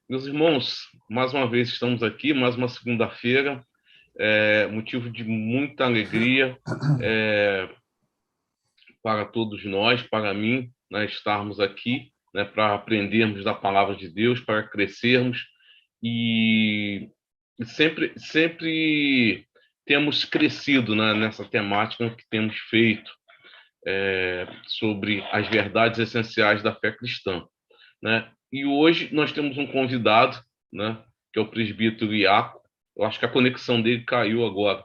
Meus irmãos, mais uma vez estamos aqui, mais uma segunda-feira, motivo de muita alegria para todos nós, para mim, né, estarmos aqui, né, para aprendermos da palavra de Deus, para crescermos e sempre temos crescido, né, nessa temática que temos feito sobre as verdades essenciais da fé cristã, né? E hoje nós temos um convidado, né, que é o presbítero Iaco. Eu acho que a conexão dele caiu agora,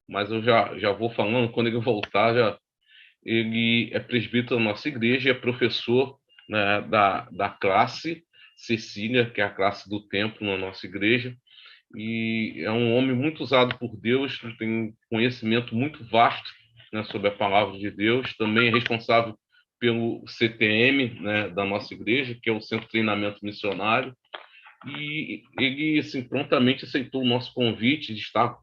mas eu já vou falando, quando ele voltar, ele é presbítero da nossa igreja, é professor, né, da classe Cecília, que é a classe do templo na nossa igreja, e é um homem muito usado por Deus, tem um conhecimento muito vasto, né, sobre a palavra de Deus, também é responsável pelo CTM, né, da nossa igreja, que é o Centro de Treinamento Missionário, e ele assim, prontamente aceitou o nosso convite de estar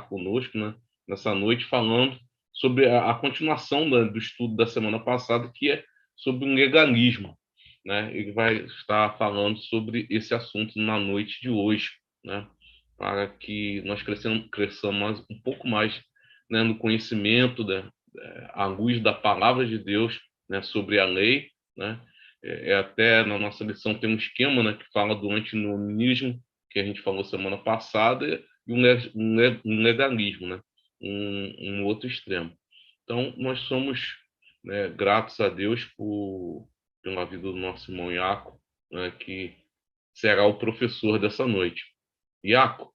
conosco, né, nessa noite, falando sobre a continuação do estudo da semana passada, que é sobre o legalismo. Né? Ele vai estar falando sobre esse assunto na noite de hoje, né? Para que nós cresçamos um pouco mais, né, no conhecimento, à luz da palavra de Deus, né, sobre a lei, né? Até na nossa lição tem um esquema, né, que fala do antinomianismo, que a gente falou semana passada, e um legalismo, né, um outro extremo. Então, nós somos, né, gratos a Deus pela vida do nosso irmão Iaco, né, que será o professor dessa noite. Iaco,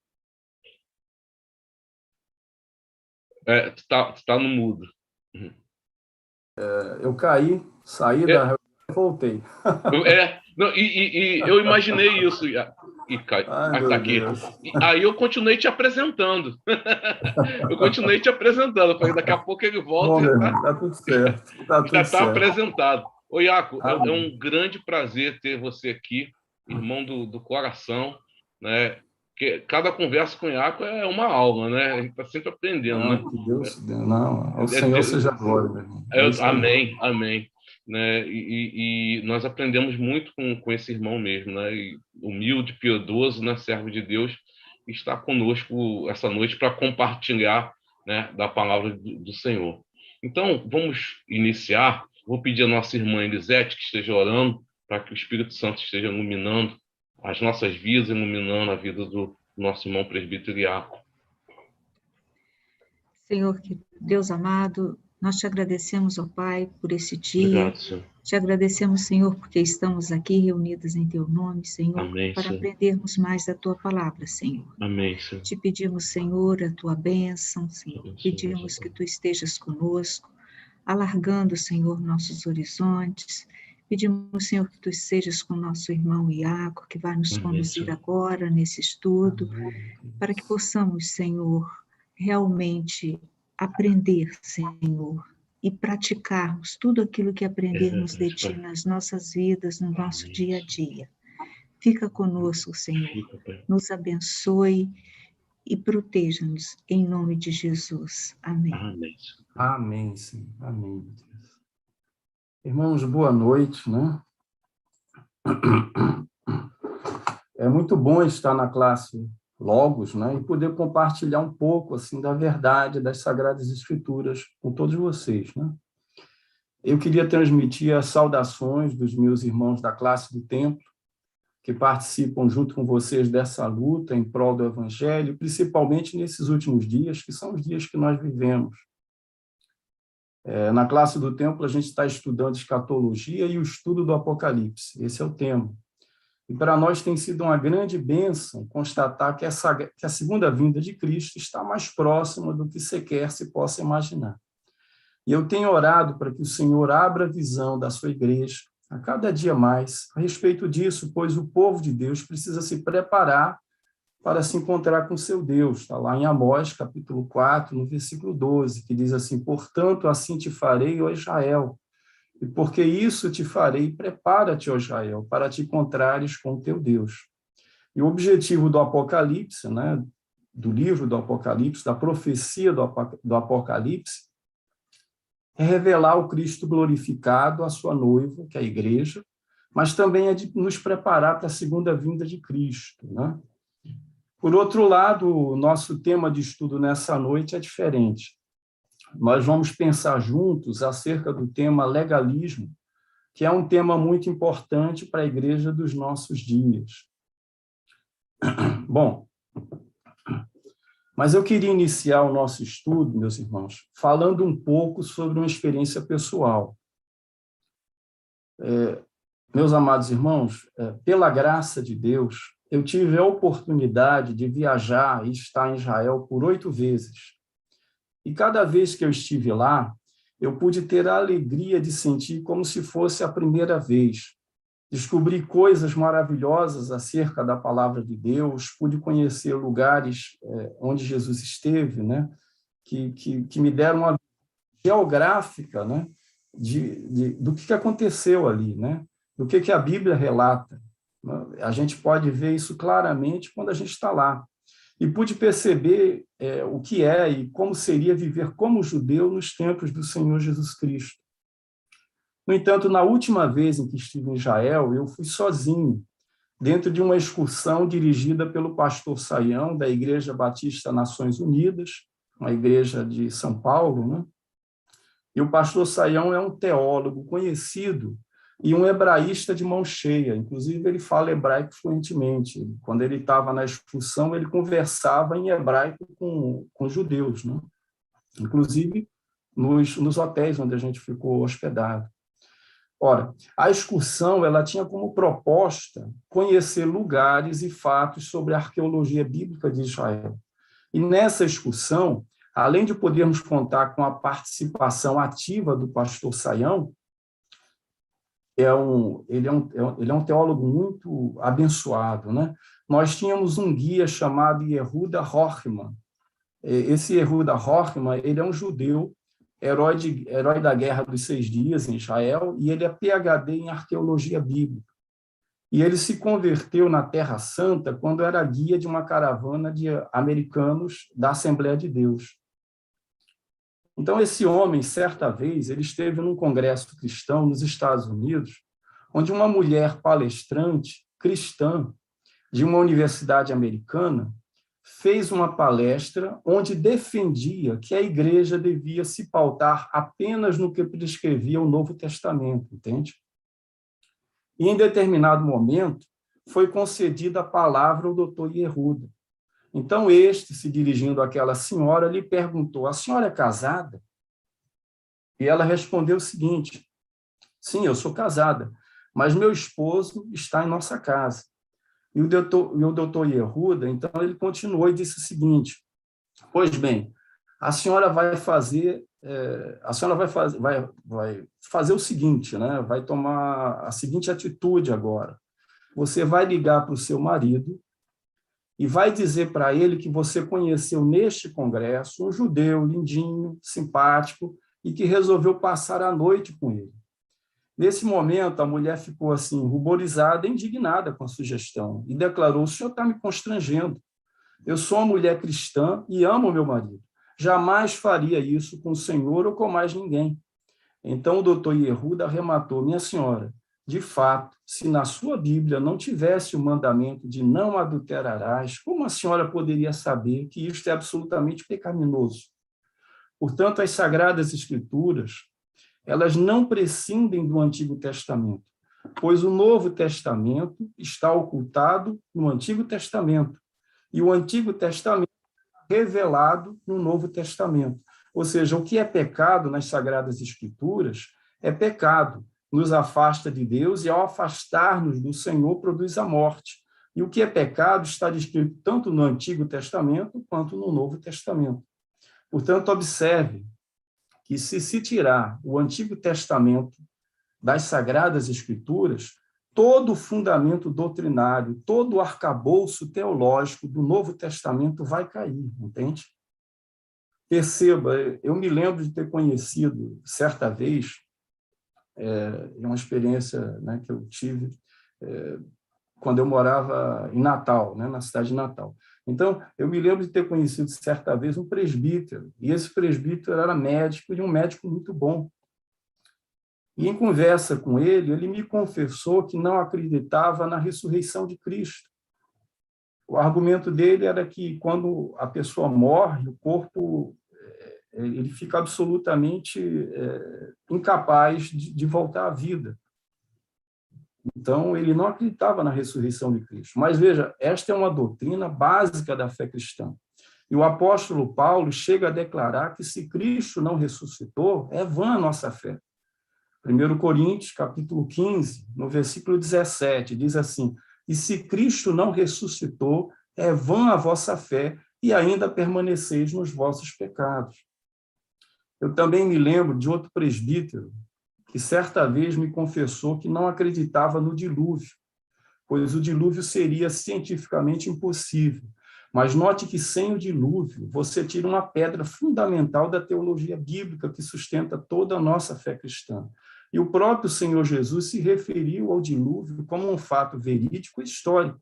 tu tá no mudo. Eu caí, saí da reunião e voltei. Não, e eu imaginei isso. Ai, Tá meu aqui. Deus. Aí eu continuei te apresentando. Eu continuei te apresentando. Falei, daqui a pouco ele volta Bom, e meu irmão, tá tudo certo. Tá já tudo está certo. apresentado. Ô, Iaco, é Amém. um grande prazer ter você aqui, irmão do coração, né? Que cada conversa com o Iaco é uma aula, né? A gente está sempre aprendendo, né? Não, que Deus, não, ao Senhor seja glória, meu irmão. É isso aí. Amém, amém. Né? E nós aprendemos muito com esse irmão mesmo, né? E humilde, piedoso, né? Servo de Deus, está conosco essa noite para compartilhar, né, da palavra do Senhor. Então, vamos iniciar. Vou pedir à nossa irmã Elisete que esteja orando para que o Espírito Santo esteja iluminando as nossas vidas, iluminando a vida do nosso irmão presbítero Iaco. Senhor, Deus amado, nós te agradecemos, ó Pai, por esse dia. Obrigado, Senhor. Te agradecemos, Senhor, porque estamos aqui reunidos em Teu nome, Senhor, Amém, para Senhor. aprendermos mais da Tua palavra, Senhor. Amém, Senhor. Te pedimos, Senhor, a Tua bênção, Senhor. Amém, Pedimos Senhor. que Tu estejas conosco, alargando, Senhor, nossos horizontes. Pedimos, Senhor, que Tu sejas com o nosso irmão Iaco, que vai nos Amém, conduzir Senhor. agora nesse estudo, para que possamos, Senhor, realmente aprender, Senhor, e praticarmos tudo aquilo que aprendermos de Ti nas nossas vidas, no nosso dia a dia. Fica conosco, Senhor, nos abençoe e proteja-nos, em nome de Jesus. Amém. Amém. Amém, Senhor. Amém, Deus. Irmãos, boa noite, né? É muito bom estar na classe Logos, né, e poder compartilhar um pouco assim da verdade das Sagradas Escrituras com todos vocês, né? Eu queria transmitir as saudações dos meus irmãos da classe do Templo, que participam junto com vocês dessa luta em prol do Evangelho, principalmente nesses últimos dias, que são os dias que nós vivemos. Na classe do Templo, a gente está estudando escatologia e o estudo do Apocalipse. Esse é o tema. E para nós tem sido uma grande bênção constatar que a segunda vinda de Cristo está mais próxima do que sequer se possa imaginar. E eu tenho orado para que o Senhor abra a visão da sua igreja a cada dia mais a respeito disso, pois o povo de Deus precisa se preparar para se encontrar com seu Deus. Está lá em Amós, capítulo 4, no versículo 12, que diz assim: portanto, assim te farei, ó Israel, e porque isso te farei, prepara-te, ó Israel, para te encontrares com o teu Deus. E o objetivo do Apocalipse, né, do livro do Apocalipse, da profecia do Apocalipse, é revelar o Cristo glorificado à sua noiva, que é a igreja, mas também é de nos preparar para a segunda vinda de Cristo, né? Por outro lado, o nosso tema de estudo nessa noite é diferente. Nós vamos pensar juntos acerca do tema legalismo, que é um tema muito importante para a igreja dos nossos dias. Bom, mas eu queria iniciar o nosso estudo, meus irmãos, falando um pouco sobre uma experiência pessoal. Meus amados irmãos, pela graça de Deus, eu tive a oportunidade de viajar e estar em Israel por 8 vezes. E cada vez que eu estive lá, eu pude ter a alegria de sentir como se fosse a primeira vez. Descobri coisas maravilhosas acerca da palavra de Deus, pude conhecer lugares onde Jesus esteve, né? que me deram uma geográfica, né? do que aconteceu ali, né? Do que a Bíblia relata. A gente pode ver isso claramente quando a gente está lá. E pude perceber o que é e como seria viver como judeu nos tempos do Senhor Jesus Cristo. No entanto, na última vez em que estive em Israel, eu fui sozinho, dentro de uma excursão dirigida pelo pastor Saião, da Igreja Batista Nações Unidas, uma igreja de São Paulo, né? E o pastor Saião é um teólogo conhecido e um hebraísta de mão cheia. Inclusive, ele fala hebraico fluentemente. Quando ele estava na excursão, ele conversava em hebraico com judeus, né? Inclusive nos hotéis onde a gente ficou hospedado. Ora, a excursão ela tinha como proposta conhecer lugares e fatos sobre a arqueologia bíblica de Israel. E nessa excursão, além de podermos contar com a participação ativa do pastor Saião, ele é um teólogo muito abençoado, né? Nós tínhamos um guia chamado Yehuda Horchman. Esse Yehuda Horchman, ele é um judeu, herói da Guerra dos 6 Dias em Israel, e ele é PhD em arqueologia bíblica. E ele se converteu na Terra Santa quando era guia de uma caravana de americanos da Assembleia de Deus. Então, esse homem, certa vez, ele esteve num congresso cristão nos Estados Unidos, onde uma mulher palestrante cristã de uma universidade americana fez uma palestra onde defendia que a igreja devia se pautar apenas no que prescrevia o Novo Testamento, entende? E, em determinado momento, foi concedida a palavra ao doutor Yehuda. Então, este, se dirigindo àquela senhora, lhe perguntou: a senhora é casada? E ela respondeu o seguinte: sim, eu sou casada, mas meu esposo está em nossa casa. E o doutor Yehuda, então, ele continuou e disse o seguinte: pois bem, a senhora vai fazer o seguinte, né? Vai tomar a seguinte atitude agora. Você vai ligar para o seu marido e vai dizer para ele que você conheceu neste congresso um judeu lindinho, simpático, e que resolveu passar a noite com ele. Nesse momento, a mulher ficou assim, ruborizada, indignada com a sugestão, e declarou: o senhor está me constrangendo. Eu sou uma mulher cristã e amo meu marido. Jamais faria isso com o senhor ou com mais ninguém. Então, o doutor Yehuda arrematou: minha senhora, de fato, se na sua Bíblia não tivesse o mandamento de não adulterarás, como a senhora poderia saber que isto é absolutamente pecaminoso? Portanto, as Sagradas Escrituras, elas não prescindem do Antigo Testamento, pois o Novo Testamento está ocultado no Antigo Testamento, e o Antigo Testamento é revelado no Novo Testamento. Ou seja, o que é pecado nas Sagradas Escrituras é pecado, nos afasta de Deus, e ao afastar-nos do Senhor produz a morte. E o que é pecado está descrito tanto no Antigo Testamento quanto no Novo Testamento. Portanto, observe que se tirar o Antigo Testamento das Sagradas Escrituras, todo o fundamento doutrinário, todo o arcabouço teológico do Novo Testamento vai cair, entende? Perceba, eu me lembro de ter conhecido, certa vez, é uma experiência, né, que eu tive quando eu morava em Natal, né, na cidade de Natal. Então, eu me lembro de ter conhecido, certa vez, um presbítero, e esse presbítero era médico, e um médico muito bom. E em conversa com ele me confessou que não acreditava na ressurreição de Cristo. O argumento dele era que quando a pessoa morre, o corpo ele fica absolutamente incapaz de voltar à vida. Então, ele não acreditava na ressurreição de Cristo. Mas, veja, esta é uma doutrina básica da fé cristã. E o apóstolo Paulo chega a declarar que se Cristo não ressuscitou, é vã a nossa fé. 1 Coríntios, capítulo 15, no versículo 17, diz assim: e se Cristo não ressuscitou, é vã a vossa fé e ainda permaneceis nos vossos pecados. Eu também me lembro de outro presbítero que certa vez me confessou que não acreditava no dilúvio, pois o dilúvio seria cientificamente impossível. Mas note que sem o dilúvio, você tira uma pedra fundamental da teologia bíblica que sustenta toda a nossa fé cristã. E o próprio Senhor Jesus se referiu ao dilúvio como um fato verídico e histórico.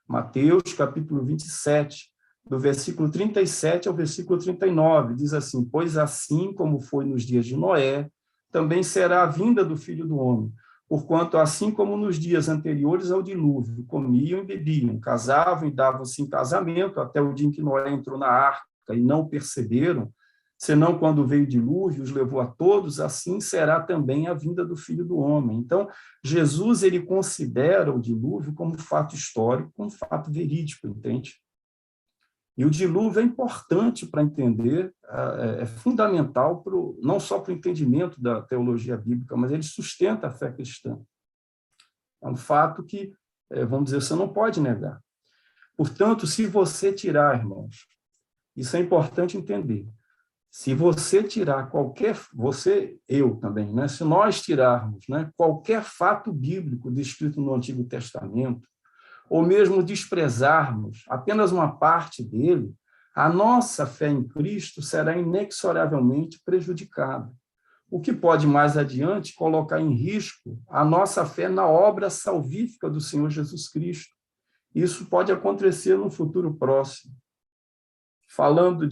Mateus, capítulo 27, do versículo 37 ao versículo 39, diz assim: pois assim como foi nos dias de Noé, também será a vinda do Filho do Homem. Porquanto, assim como nos dias anteriores ao dilúvio, comiam e bebiam, casavam e davam-se em casamento, até o dia em que Noé entrou na arca e não perceberam, senão quando veio o dilúvio, os levou a todos, assim será também a vinda do Filho do Homem. Então, Jesus ele considera o dilúvio como fato histórico, como fato verídico, entende? E o dilúvio é importante para entender, é fundamental não só para o entendimento da teologia bíblica, mas ele sustenta a fé cristã. É um fato que, vamos dizer, você não pode negar. Portanto, se você tirar, irmãos, isso é importante entender, se você tirar eu também, né? Se nós tirarmos, né, qualquer fato bíblico descrito no Antigo Testamento, ou mesmo desprezarmos apenas uma parte dele, a nossa fé em Cristo será inexoravelmente prejudicada, o que pode, mais adiante, colocar em risco a nossa fé na obra salvífica do Senhor Jesus Cristo. Isso pode acontecer no futuro próximo. Falando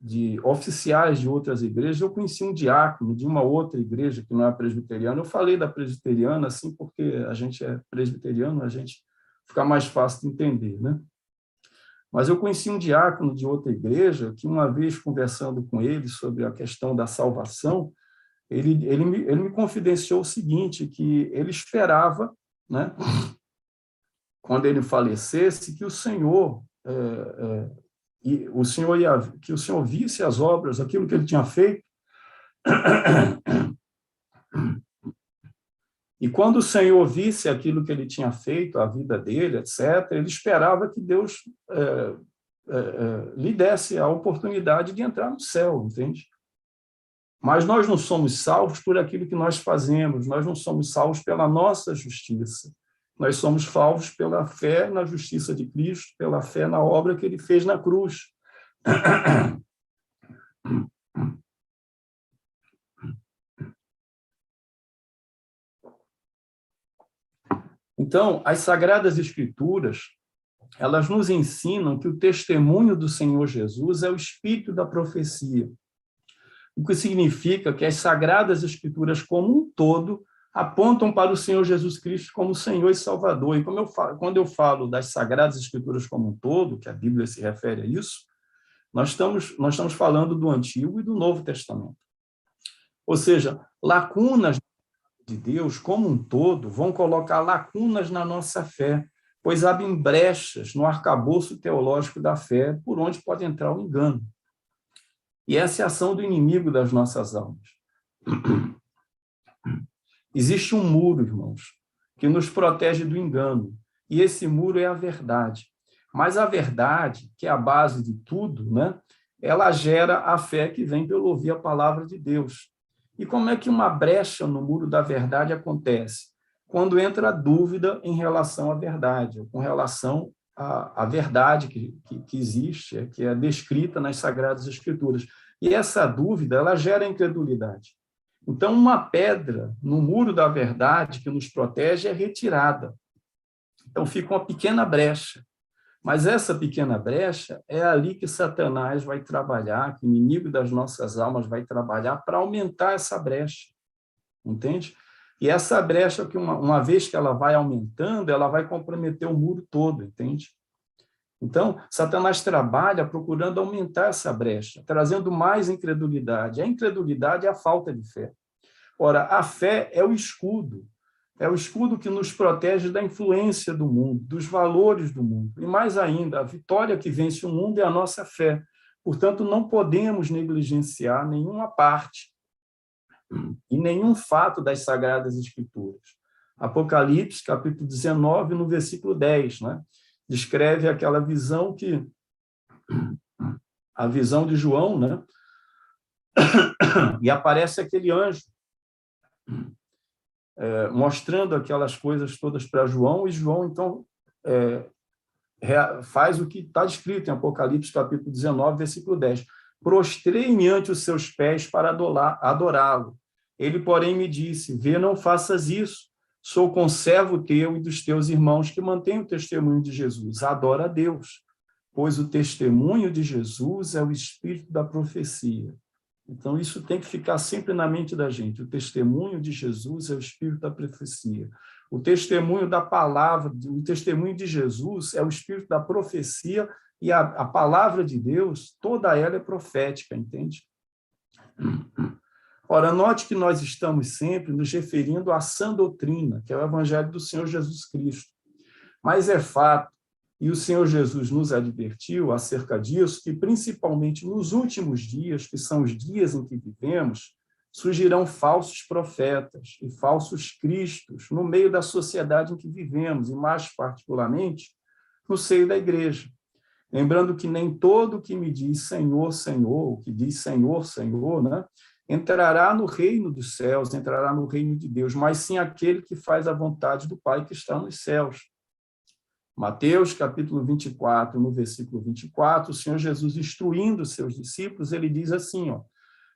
de oficiais de outras igrejas, eu conheci um diácono de uma outra igreja que não é presbiteriana. Eu falei da presbiteriana assim porque a gente é presbiteriano, a gente fica mais fácil de entender, né? Mas eu conheci um diácono de outra igreja que, uma vez conversando com ele sobre a questão da salvação, ele me confidenciou o seguinte, que ele esperava, né, quando ele falecesse, que o Senhor que o Senhor visse as obras, aquilo que ele tinha feito. E quando o Senhor visse aquilo que ele tinha feito, a vida dele, etc., ele esperava que Deus lhe desse a oportunidade de entrar no céu, entende? Mas nós não somos salvos por aquilo que nós fazemos, nós não somos salvos pela nossa justiça. Nós somos salvos pela fé na justiça de Cristo, pela fé na obra que ele fez na cruz. Então, as Sagradas Escrituras, elas nos ensinam que o testemunho do Senhor Jesus é o espírito da profecia, o que significa que as Sagradas Escrituras como um todo apontam para o Senhor Jesus Cristo como Senhor e Salvador. E quando eu falo das Sagradas Escrituras como um todo, que a Bíblia se refere a isso, nós estamos falando do Antigo e do Novo Testamento. Ou seja, lacunas de Deus como um todo vão colocar lacunas na nossa fé, pois abrem brechas no arcabouço teológico da fé, por onde pode entrar o engano. E essa é a ação do inimigo das nossas almas. Existe um muro, irmãos, que nos protege do engano, e esse muro é a verdade. Mas a verdade, que é a base de tudo, né, ela gera a fé que vem pelo ouvir a palavra de Deus. E como é que uma brecha no muro da verdade acontece? Quando entra a dúvida em relação à verdade, com relação à verdade que existe, que é descrita nas Sagradas Escrituras. E essa dúvida, ela gera incredulidade. Então, uma pedra no muro da verdade que nos protege é retirada. Então, fica uma pequena brecha. Mas essa pequena brecha é ali que Satanás vai trabalhar, que o inimigo das nossas almas vai trabalhar para aumentar essa brecha, entende? E essa brecha, que uma vez que ela vai aumentando, ela vai comprometer o muro todo, entende? Então, Satanás trabalha procurando aumentar essa brecha, trazendo mais incredulidade. A incredulidade é a falta de fé. Ora, a fé é o escudo que nos protege da influência do mundo, dos valores do mundo. E mais ainda, a vitória que vence o mundo é a nossa fé. Portanto, não podemos negligenciar nenhuma parte e nenhum fato das Sagradas Escrituras. Apocalipse, capítulo 19, no versículo 10, né? Descreve aquela visão a visão de João, né? E aparece aquele anjo, mostrando aquelas coisas todas para João, e João, então, faz o que está escrito em Apocalipse, capítulo 19, versículo 10. Prostrei-me ante os seus pés para adorá-lo. Ele, porém, me disse, vê, não faças isso. Sou conservo teu e dos teus irmãos que mantêm o testemunho de Jesus. Adora a Deus, pois o testemunho de Jesus é o espírito da profecia. Então, isso tem que ficar sempre na mente da gente. O testemunho de Jesus é o espírito da profecia. O testemunho da palavra, o testemunho de Jesus é o espírito da profecia, e a palavra de Deus, toda ela é profética, entende? Ora, note que nós estamos sempre nos referindo à sã doutrina, que é o Evangelho do Senhor Jesus Cristo. Mas é fato, e o Senhor Jesus nos advertiu acerca disso, que principalmente nos últimos dias, que são os dias em que vivemos, surgirão falsos profetas e falsos cristos no meio da sociedade em que vivemos, e mais particularmente no seio da igreja. Lembrando que nem todo o que me diz Senhor, Senhor, o que diz Senhor, Senhor, né, entrará no reino dos céus, entrará no reino de Deus, mas sim aquele que faz a vontade do Pai que está nos céus. Mateus, capítulo 24, no versículo 24, o Senhor Jesus, instruindo os seus discípulos, ele diz assim,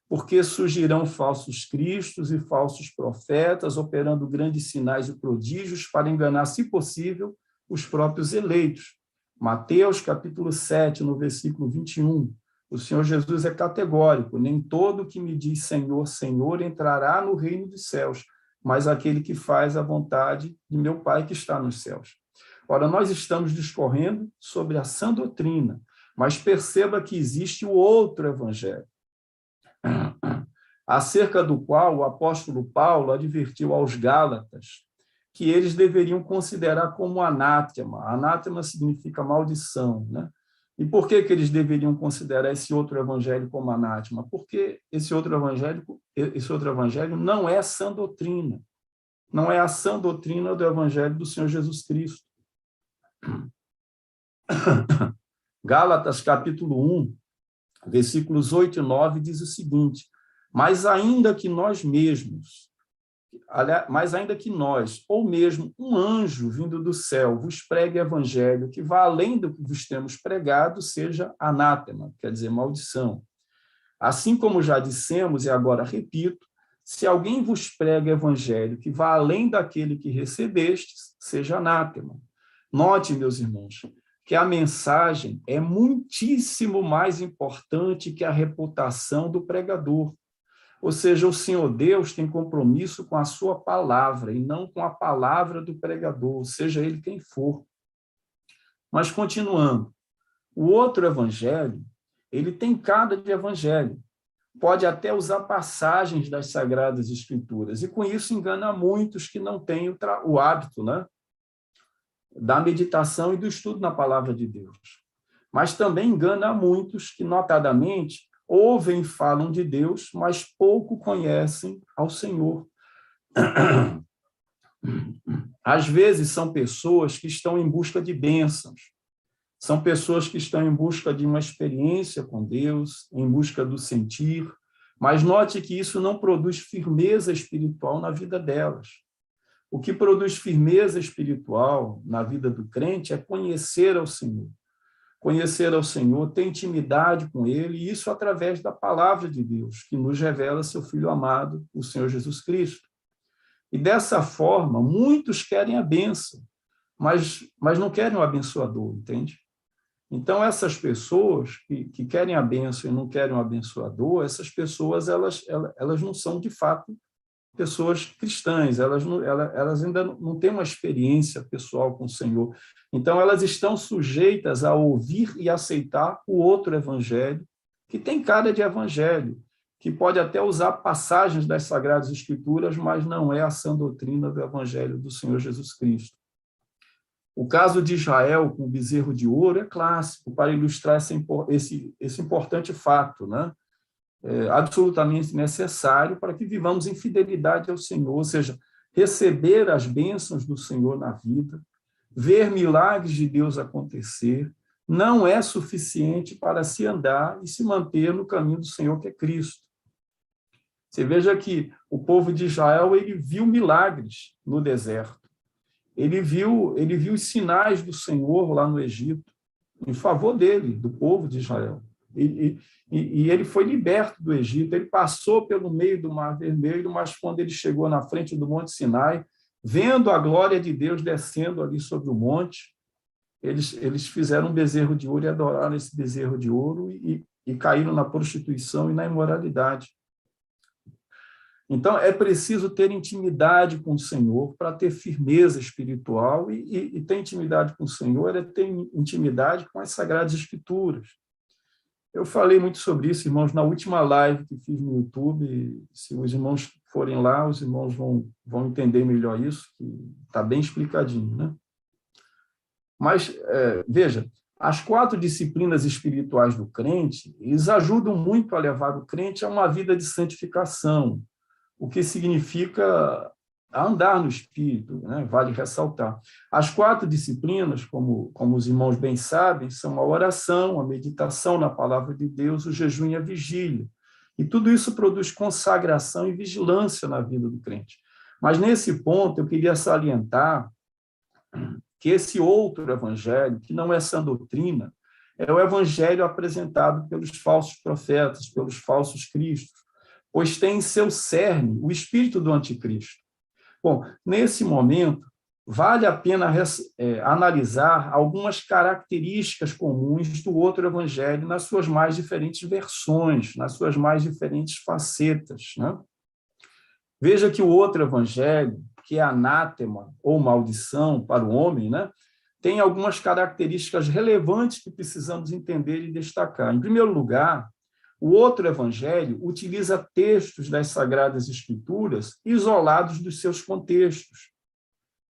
porque surgirão falsos cristos e falsos profetas, operando grandes sinais e prodígios para enganar, se possível, os próprios eleitos. Mateus, capítulo 7, no versículo 21, o Senhor Jesus é categórico, nem todo que me diz Senhor, Senhor, entrará no reino dos céus, mas aquele que faz a vontade de meu Pai que está nos céus. Ora, nós estamos discorrendo sobre a sã doutrina, mas perceba que existe o outro evangelho, acerca do qual o apóstolo Paulo advertiu aos Gálatas que eles deveriam considerar como anátema. Anátema significa maldição, né? E por que eles deveriam considerar esse outro evangelho como anátema? Porque esse outro evangelho não é sã doutrina, não é a sã doutrina do evangelho do Senhor Jesus Cristo. Gálatas, capítulo 1, versículos 8 e 9, diz o seguinte, mas ainda que nós, ou mesmo um anjo vindo do céu, vos pregue evangelho que vá além do que vos temos pregado, seja anátema, quer dizer, maldição. Assim como já dissemos, e agora repito, se alguém vos prega evangelho que vá além daquele que recebestes, seja anátema. Note, meus irmãos, que a mensagem é muitíssimo mais importante que a reputação do pregador. Ou seja, o Senhor Deus tem compromisso com a sua palavra e não com a palavra do pregador, seja ele quem for. Mas, continuando, o outro evangelho, ele tem cara de evangelho. Pode até usar passagens das Sagradas Escrituras, e com isso engana muitos que não têm o hábito, né, da meditação e do estudo na palavra de Deus. Mas também engana muitos que, notadamente, ouvem e falam de Deus, mas pouco conhecem ao Senhor. Às vezes são pessoas que estão em busca de bênçãos, são pessoas que estão em busca de uma experiência com Deus, em busca do sentir, mas note que isso não produz firmeza espiritual na vida delas. O que produz firmeza espiritual na vida do crente é conhecer ao Senhor. Conhecer ao Senhor, ter intimidade com Ele, e isso através da palavra de Deus, que nos revela seu Filho amado, o Senhor Jesus Cristo. E dessa forma, muitos querem a bênção, mas não querem o abençoador, entende? Então, essas pessoas que querem a bênção e não querem um abençoador, essas pessoas elas não são, de fato, pessoas cristãs, elas ainda não têm uma experiência pessoal com o Senhor. Então, elas estão sujeitas a ouvir e aceitar o outro evangelho, que tem cara de evangelho, que pode até usar passagens das Sagradas Escrituras, mas não é a sã doutrina do evangelho do Senhor Jesus Cristo. O caso de Israel com o bezerro de ouro é clássico para ilustrar esse importante fato, né? Absolutamente necessário para que vivamos em fidelidade ao Senhor, ou seja, receber as bênçãos do Senhor na vida, ver milagres de Deus acontecer, não é suficiente para se andar e se manter no caminho do Senhor, que é Cristo. Você veja que o povo de Israel ele viu milagres no deserto. Ele viu os sinais do Senhor lá no Egito, em favor dele, do povo de Israel. E ele foi liberto do Egito, ele passou pelo meio do Mar Vermelho, mas quando ele chegou na frente do Monte Sinai, vendo a glória de Deus descendo ali sobre o monte, eles fizeram um bezerro de ouro e adoraram esse bezerro de ouro e caíram na prostituição e na imoralidade. Então, é preciso ter intimidade com o Senhor para ter firmeza espiritual e ter intimidade com o Senhor é ter intimidade com as Sagradas Escrituras. Eu falei muito sobre isso, irmãos, na última live que fiz no YouTube. Se os irmãos forem lá, os irmãos vão entender melhor isso, que está bem explicadinho, né? Mas, veja, as 4 disciplinas espirituais do crente, eles ajudam muito a levar o crente a uma vida de santificação, o que significa andar no Espírito, né? Vale ressaltar. As 4 disciplinas, como os irmãos bem sabem, são a oração, a meditação na palavra de Deus, o jejum e a vigília. E tudo isso produz consagração e vigilância na vida do crente. Mas, nesse ponto, eu queria salientar que esse outro evangelho, que não é sã doutrina, é o evangelho apresentado pelos falsos profetas, pelos falsos cristos, pois tem em seu cerne o espírito do anticristo. Bom, nesse momento, vale a pena analisar algumas características comuns do outro evangelho nas suas mais diferentes versões, nas suas mais diferentes facetas, né? Veja que o outro evangelho, que é anátema ou maldição para o homem, né, tem algumas características relevantes que precisamos entender e destacar. Em primeiro lugar, o outro evangelho utiliza textos das Sagradas Escrituras isolados dos seus contextos,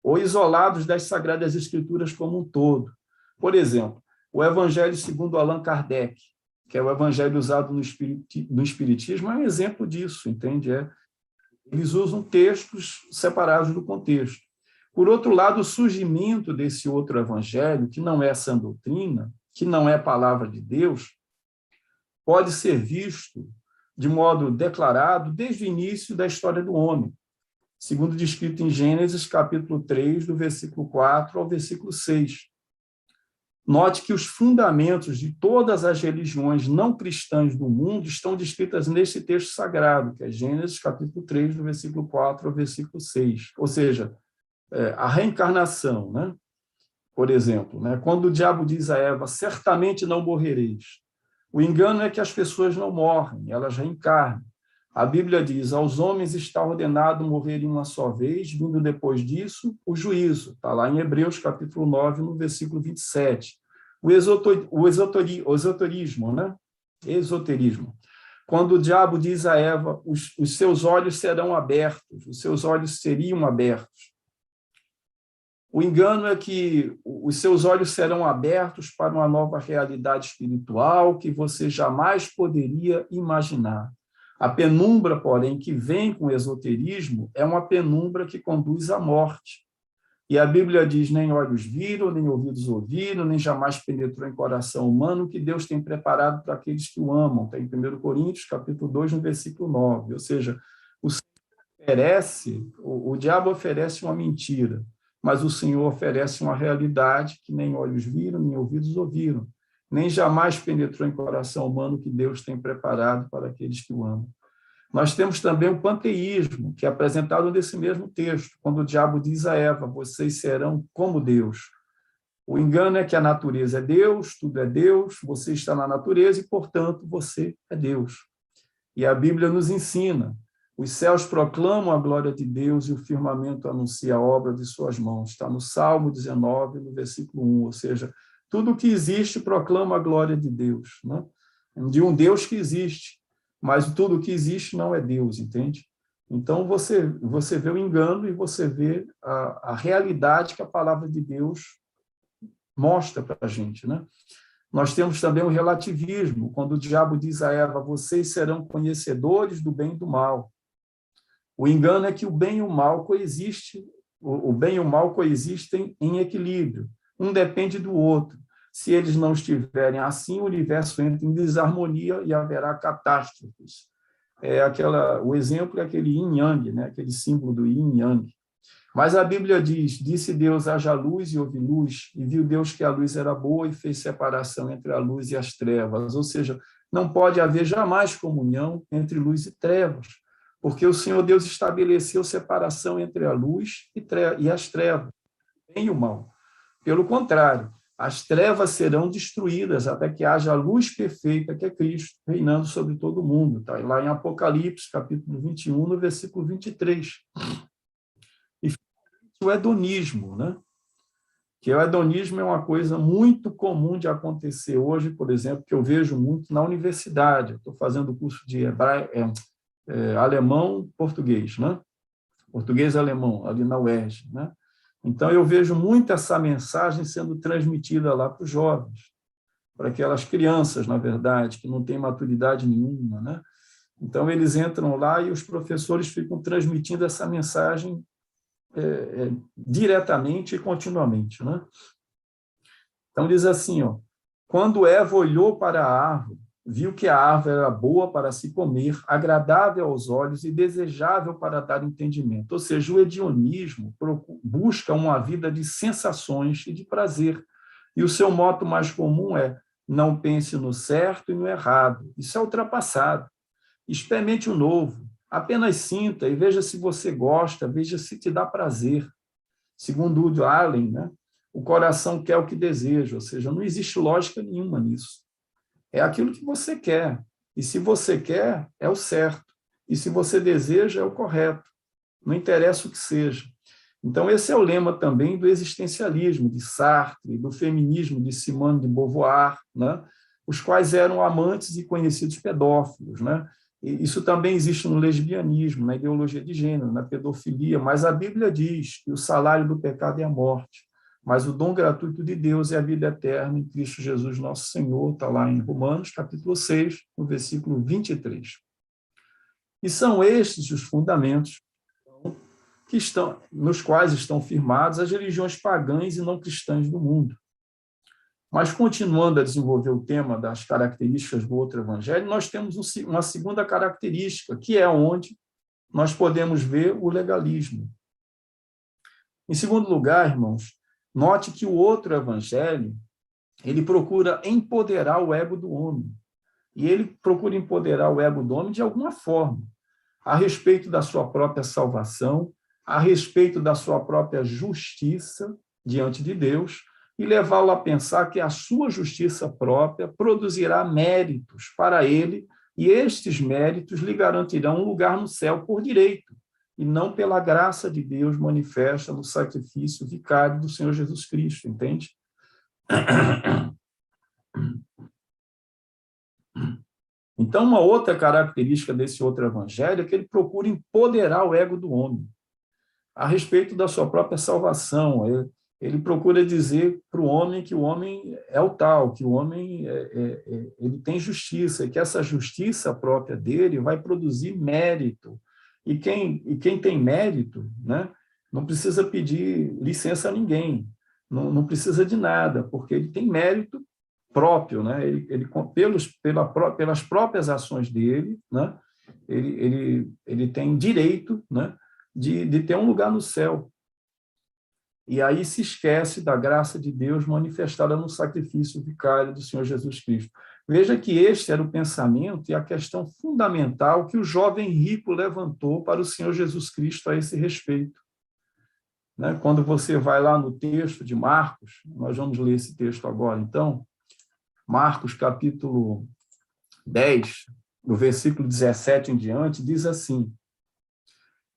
ou isolados das Sagradas Escrituras como um todo. Por exemplo, o evangelho segundo Allan Kardec, que é o evangelho usado no Espiritismo, é um exemplo disso, entende? Eles usam textos separados do contexto. Por outro lado, o surgimento desse outro evangelho, que não é sã doutrina, que não é palavra de Deus, pode ser visto de modo declarado desde o início da história do homem, segundo descrito em Gênesis, capítulo 3, do versículo 4 ao versículo 6. Note que os fundamentos de todas as religiões não cristãs do mundo estão descritas nesse texto sagrado, que é Gênesis, capítulo 3, do versículo 4 ao versículo 6. Ou seja, a reencarnação, né? Por exemplo, né? Quando o diabo diz a Eva, certamente não morrereis. O engano é que as pessoas não morrem, elas reencarnam. A Bíblia diz, aos homens está ordenado morrerem uma só vez, vindo depois disso o juízo. Está lá em Hebreus, capítulo 9, no versículo 27. O esoterismo, né? Esoterismo. Quando o diabo diz a Eva, os seus olhos serão abertos, os seus olhos seriam abertos. O engano é que os seus olhos serão abertos para uma nova realidade espiritual que você jamais poderia imaginar. A penumbra, porém, que vem com o esoterismo é uma penumbra que conduz à morte. E a Bíblia diz, nem olhos viram, nem ouvidos ouviram, nem jamais penetrou em coração humano o que Deus tem preparado para aqueles que o amam. Está em 1 Coríntios, capítulo 2, no versículo 9. Ou seja, o diabo oferece uma mentira, mas o Senhor oferece uma realidade que nem olhos viram, nem ouvidos ouviram, nem jamais penetrou em coração humano o que Deus tem preparado para aqueles que o amam. Nós temos também o panteísmo, que é apresentado nesse mesmo texto, quando o diabo diz a Eva, vocês serão como Deus. O engano é que a natureza é Deus, tudo é Deus, você está na natureza e, portanto, você é Deus. E a Bíblia nos ensina: os céus proclamam a glória de Deus e o firmamento anuncia a obra de suas mãos. Está no Salmo 19, no versículo 1. Ou seja, tudo que existe proclama a glória de Deus, né? De um Deus que existe, mas tudo que existe não é Deus, entende? Então, você vê o engano e você vê a realidade que a palavra de Deus mostra para a gente, né? Nós temos também o relativismo, quando o diabo diz a Eva: vocês serão conhecedores do bem e do mal. O engano é que o bem e o mal coexistem, o bem e o mal coexistem em equilíbrio. Um depende do outro. Se eles não estiverem assim, o universo entra em desarmonia e haverá catástrofes. O exemplo é aquele yin-yang, né? Aquele símbolo do yin-yang. Mas a Bíblia diz: disse Deus, haja luz e houve luz, e viu Deus que a luz era boa e fez separação entre a luz e as trevas. Ou seja, não pode haver jamais comunhão entre luz e trevas, porque o Senhor Deus estabeleceu separação entre a luz e as trevas, o bem e o mal. Pelo contrário, as trevas serão destruídas até que haja a luz perfeita, que é Cristo, reinando sobre todo o mundo. Está lá em Apocalipse, capítulo 21, no versículo 23. E o hedonismo, né? Que o hedonismo é uma coisa muito comum de acontecer hoje, por exemplo, que eu vejo muito na universidade. Eu estou fazendo o curso de alemão-português, né? Português-alemão, ali na UERJ, né? Então, eu vejo muito essa mensagem sendo transmitida lá para os jovens, para aquelas crianças, na verdade, que não têm maturidade nenhuma, né? Então, eles entram lá e os professores ficam transmitindo essa mensagem diretamente e continuamente, né? Então, diz assim, ó: quando Eva olhou para a árvore, viu que a árvore era boa para se comer, agradável aos olhos e desejável para dar entendimento. Ou seja, o hedionismo busca uma vida de sensações e de prazer. E o seu moto mais comum é: não pense no certo e no errado. Isso é ultrapassado. Experimente o novo. Apenas sinta e veja se você gosta, veja se te dá prazer. Segundo Woody Allen, né? O coração quer o que deseja, ou seja, não existe lógica nenhuma nisso. É aquilo que você quer. E se você quer, é o certo. E se você deseja, é o correto. Não interessa o que seja. Então, esse é o lema também do existencialismo de Sartre, do feminismo de Simone de Beauvoir, né? Os quais eram amantes e conhecidos pedófilos, né? E isso também existe no lesbianismo, na ideologia de gênero, na pedofilia, mas a Bíblia diz que o salário do pecado é a morte. Mas o dom gratuito de Deus é a vida eterna em Cristo Jesus, nosso Senhor. Está lá em Romanos, capítulo 6, no versículo 23. E são estes os fundamentos nos quais estão firmadas as religiões pagãs e não cristãs do mundo. Mas, continuando a desenvolver o tema das características do outro evangelho, nós temos uma segunda característica, que é onde nós podemos ver o legalismo. Em segundo lugar, irmãos, note que o outro evangelho, ele procura empoderar o ego do homem. E ele procura empoderar o ego do homem de alguma forma, a respeito da sua própria salvação, a respeito da sua própria justiça diante de Deus, e levá-lo a pensar que a sua justiça própria produzirá méritos para ele, e estes méritos lhe garantirão um lugar no céu por direito, e não pela graça de Deus manifesta no sacrifício vicário do Senhor Jesus Cristo, entende? Então, uma outra característica desse outro evangelho é que ele procura empoderar o ego do homem a respeito da sua própria salvação. Ele procura dizer para o homem que o homem é o tal, que o homem ele tem justiça, e que essa justiça própria dele vai produzir mérito. E quem tem mérito, né, não precisa pedir licença a ninguém, não precisa de nada, porque ele tem mérito próprio, né? Pelas próprias ações dele, né? Ele tem direito, né, de ter um lugar no céu. E aí se esquece da graça de Deus manifestada no sacrifício vicário do Senhor Jesus Cristo. Veja que este era o pensamento e a questão fundamental que o jovem rico levantou para o Senhor Jesus Cristo a esse respeito. né? Quando você vai lá no texto de Marcos, nós vamos ler esse texto agora, então, Marcos, capítulo 10, no versículo 17 em diante, diz assim: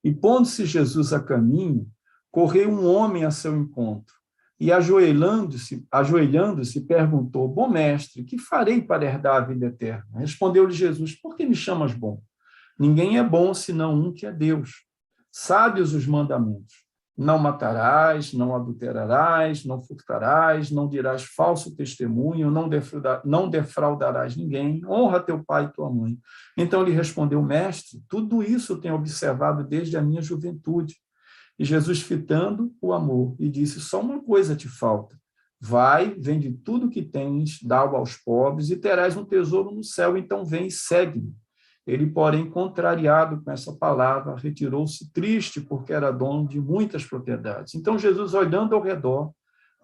E pondo-se Jesus a caminho, correu um homem a seu encontro, e ajoelhando-se, perguntou: Bom mestre, que farei para herdar a vida eterna? Respondeu-lhe Jesus: Por que me chamas bom? Ninguém é bom senão um que é Deus. Sabe-os os mandamentos: Não matarás, não adulterarás, não furtarás, não dirás falso testemunho, não defraudarás ninguém, honra teu pai e tua mãe. Então lhe respondeu: Mestre, tudo isso eu tenho observado desde a minha juventude. E Jesus, fitando o amor, e disse: Só uma coisa te falta. Vai, vende tudo que tens, dá-o aos pobres, e terás um tesouro no céu. Então vem e segue-me. Ele, porém, contrariado com essa palavra, retirou-se triste, porque era dono de muitas propriedades. Então Jesus, olhando ao redor,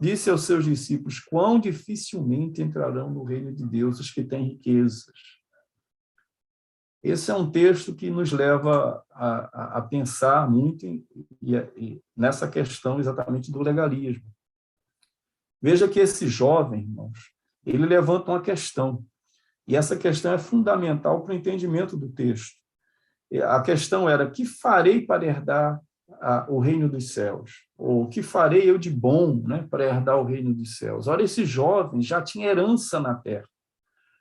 disse aos seus discípulos: Quão dificilmente entrarão no reino de Deus os que têm riquezas. Esse é um texto que nos leva a pensar muito nessa questão exatamente do legalismo. Veja que esse jovem, irmãos, ele levanta uma questão, e essa questão é fundamental para o entendimento do texto. A questão era: que farei para herdar o reino dos céus? Ou que farei eu de bom, né, para herdar o reino dos céus? Ora, esse jovem já tinha herança na terra.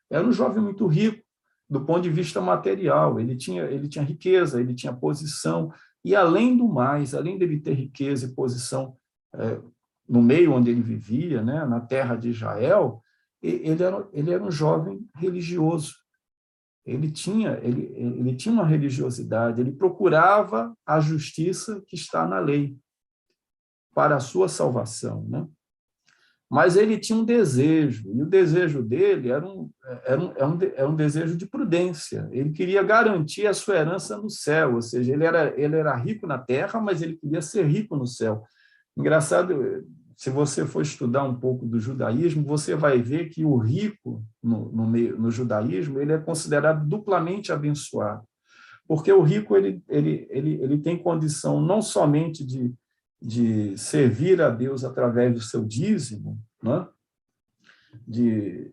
Era um jovem muito rico, do ponto de vista material, ele tinha riqueza, ele tinha posição, e além do mais, além dele ter riqueza e posição no meio onde ele vivia, né, na terra de Israel, ele era um jovem religioso. Ele tinha uma religiosidade, ele procurava a justiça que está na lei para a sua salvação, né? Mas ele tinha um desejo, e o desejo dele era um desejo de prudência. Ele queria garantir a sua herança no céu, ou seja, ele era rico na terra, mas ele queria ser rico no céu. Engraçado, se você for estudar um pouco do judaísmo, você vai ver que o rico no judaísmo ele é considerado duplamente abençoado, porque o rico ele tem condição não somente de servir a Deus através do seu dízimo, né?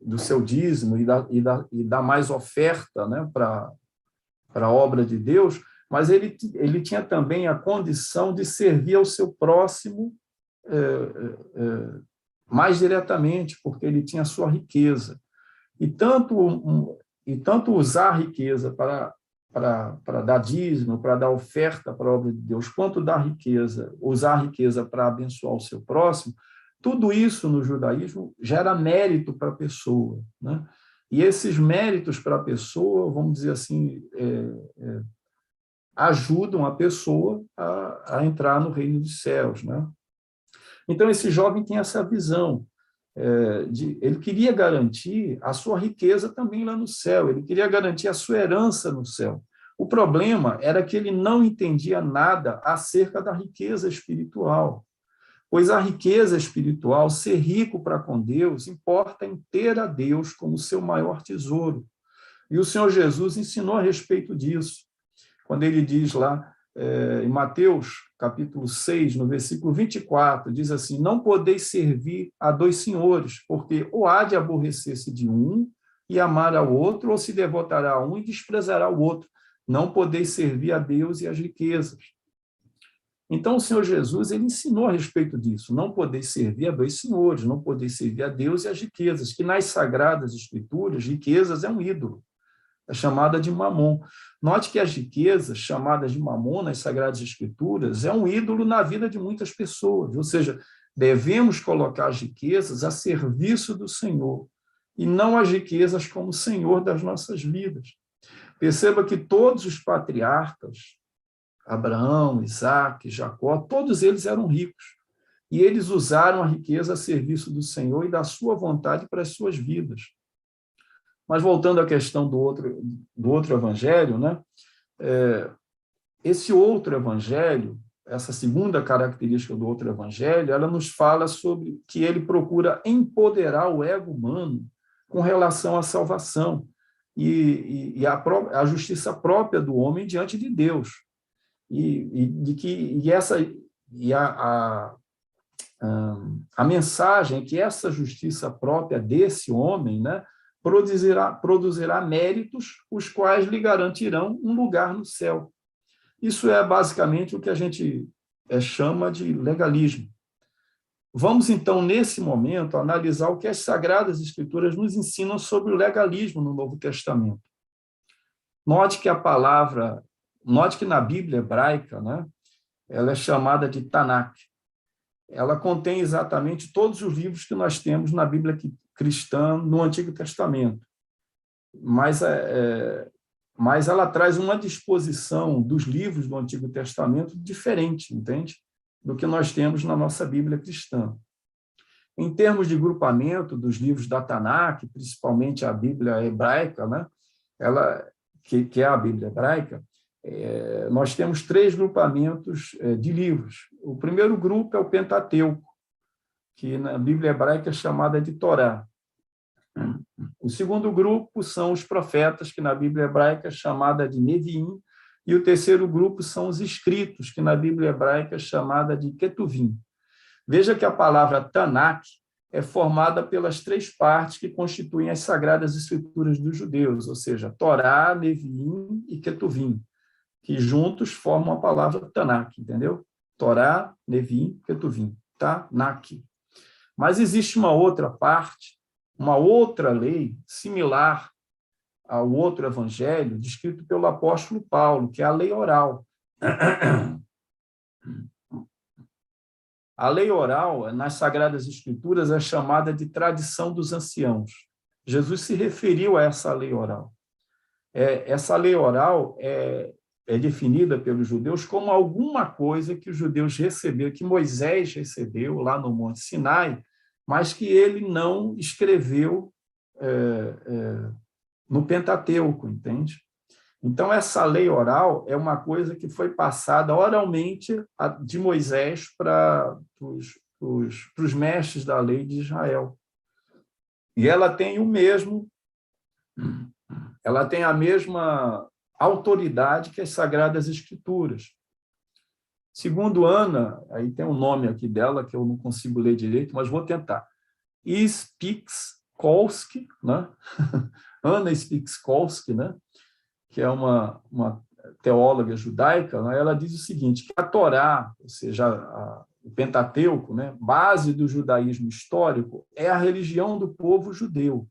Do seu dízimo e dar mais oferta, né, para a obra de Deus, mas ele tinha também a condição de servir ao seu próximo mais diretamente, porque ele tinha a sua riqueza. E tanto usar a riqueza para dar dízimo, para dar oferta para a obra de Deus, quanto usar a riqueza para abençoar o seu próximo, tudo isso no judaísmo gera mérito para a pessoa, né? E esses méritos para a pessoa, vamos dizer assim, ajudam a pessoa a entrar no reino dos céus, né? Então, esse jovem tem essa visão. Ele queria garantir a sua riqueza também lá no céu, ele queria garantir a sua herança no céu. O problema era que ele não entendia nada acerca da riqueza espiritual, pois a riqueza espiritual, ser rico para com Deus, importa em ter a Deus como seu maior tesouro. E o Senhor Jesus ensinou a respeito disso, quando ele diz lá, em Mateus, capítulo 6, no versículo 24, diz assim: Não podeis servir a dois senhores, porque ou há de aborrecer-se de um e amar ao outro, ou se devotará a um e desprezará o outro. Não podeis servir a Deus e às riquezas. Então, o Senhor Jesus ele ensinou a respeito disso. Não podeis servir a dois senhores, não podeis servir a Deus e às riquezas, que nas Sagradas Escrituras, riquezas é um ídolo. É chamada de mamon. Note que as riquezas, chamadas de mamon nas Sagradas Escrituras, é um ídolo na vida de muitas pessoas, ou seja, devemos colocar as riquezas a serviço do Senhor, e não as riquezas como Senhor das nossas vidas. Perceba que todos os patriarcas, Abraão, Isaque, Jacó, todos eles eram ricos, e eles usaram a riqueza a serviço do Senhor e da sua vontade para as suas vidas. Mas voltando à questão do outro evangelho, né? Esse outro evangelho, essa segunda característica do outro evangelho, ela nos fala sobre que ele procura empoderar o ego humano com relação à salvação e a justiça própria do homem diante de Deus. E e a mensagem é que essa justiça própria desse homem, né, produzirá méritos, os quais lhe garantirão um lugar no céu. Isso é basicamente o que a gente chama de legalismo. Vamos, então, nesse momento, analisar o que as Sagradas Escrituras nos ensinam sobre o legalismo no Novo Testamento. Note que na Bíblia hebraica, né, ela é chamada de Tanakh. Ela contém exatamente todos os livros que nós temos na Bíblia cristã no Antigo Testamento. Mas ela traz uma disposição dos livros do Antigo Testamento diferente, entende? Do que nós temos na nossa Bíblia cristã. Em termos de grupamento dos livros da Tanakh, principalmente a Bíblia hebraica, né? Que é a Bíblia hebraica, nós temos 3 grupamentos de livros. O primeiro grupo é o Pentateuco, que na Bíblia hebraica é chamada de Torá. O segundo grupo são os profetas, que na Bíblia hebraica é chamada de Neviim, e o terceiro grupo são os escritos, que na Bíblia hebraica é chamada de Ketuvim. Veja que a palavra Tanakh é formada pelas 3 partes que constituem as Sagradas Escrituras dos judeus, ou seja, Torá, Neviim e Ketuvim, que juntos formam a palavra Tanakh, entendeu? Torá, Neviim, Ketuvim, Tanakh. Mas existe uma outra parte, uma outra lei similar ao outro evangelho, descrito pelo apóstolo Paulo, que é a lei oral. A lei oral, nas Sagradas Escrituras, é chamada de tradição dos anciãos. Jesus se referiu a essa lei oral. Essa lei oral é definida pelos judeus como alguma coisa que os judeus receberam, que Moisés recebeu lá no Monte Sinai, mas que ele não escreveu no Pentateuco, entende? Então, essa lei oral é uma coisa que foi passada oralmente de Moisés para os mestres da lei de Israel. E ela tem a mesma autoridade que as Sagradas Escrituras. Segundo Ana, aí tem um nome aqui dela que eu não consigo ler direito, mas vou tentar. Spixkolsky, né? Ana Spixkolsky, né? Que é uma teóloga judaica, né? Ela diz o seguinte, que a Torá, ou seja, o Pentateuco, né? Base do judaísmo histórico, é a religião do povo judeu,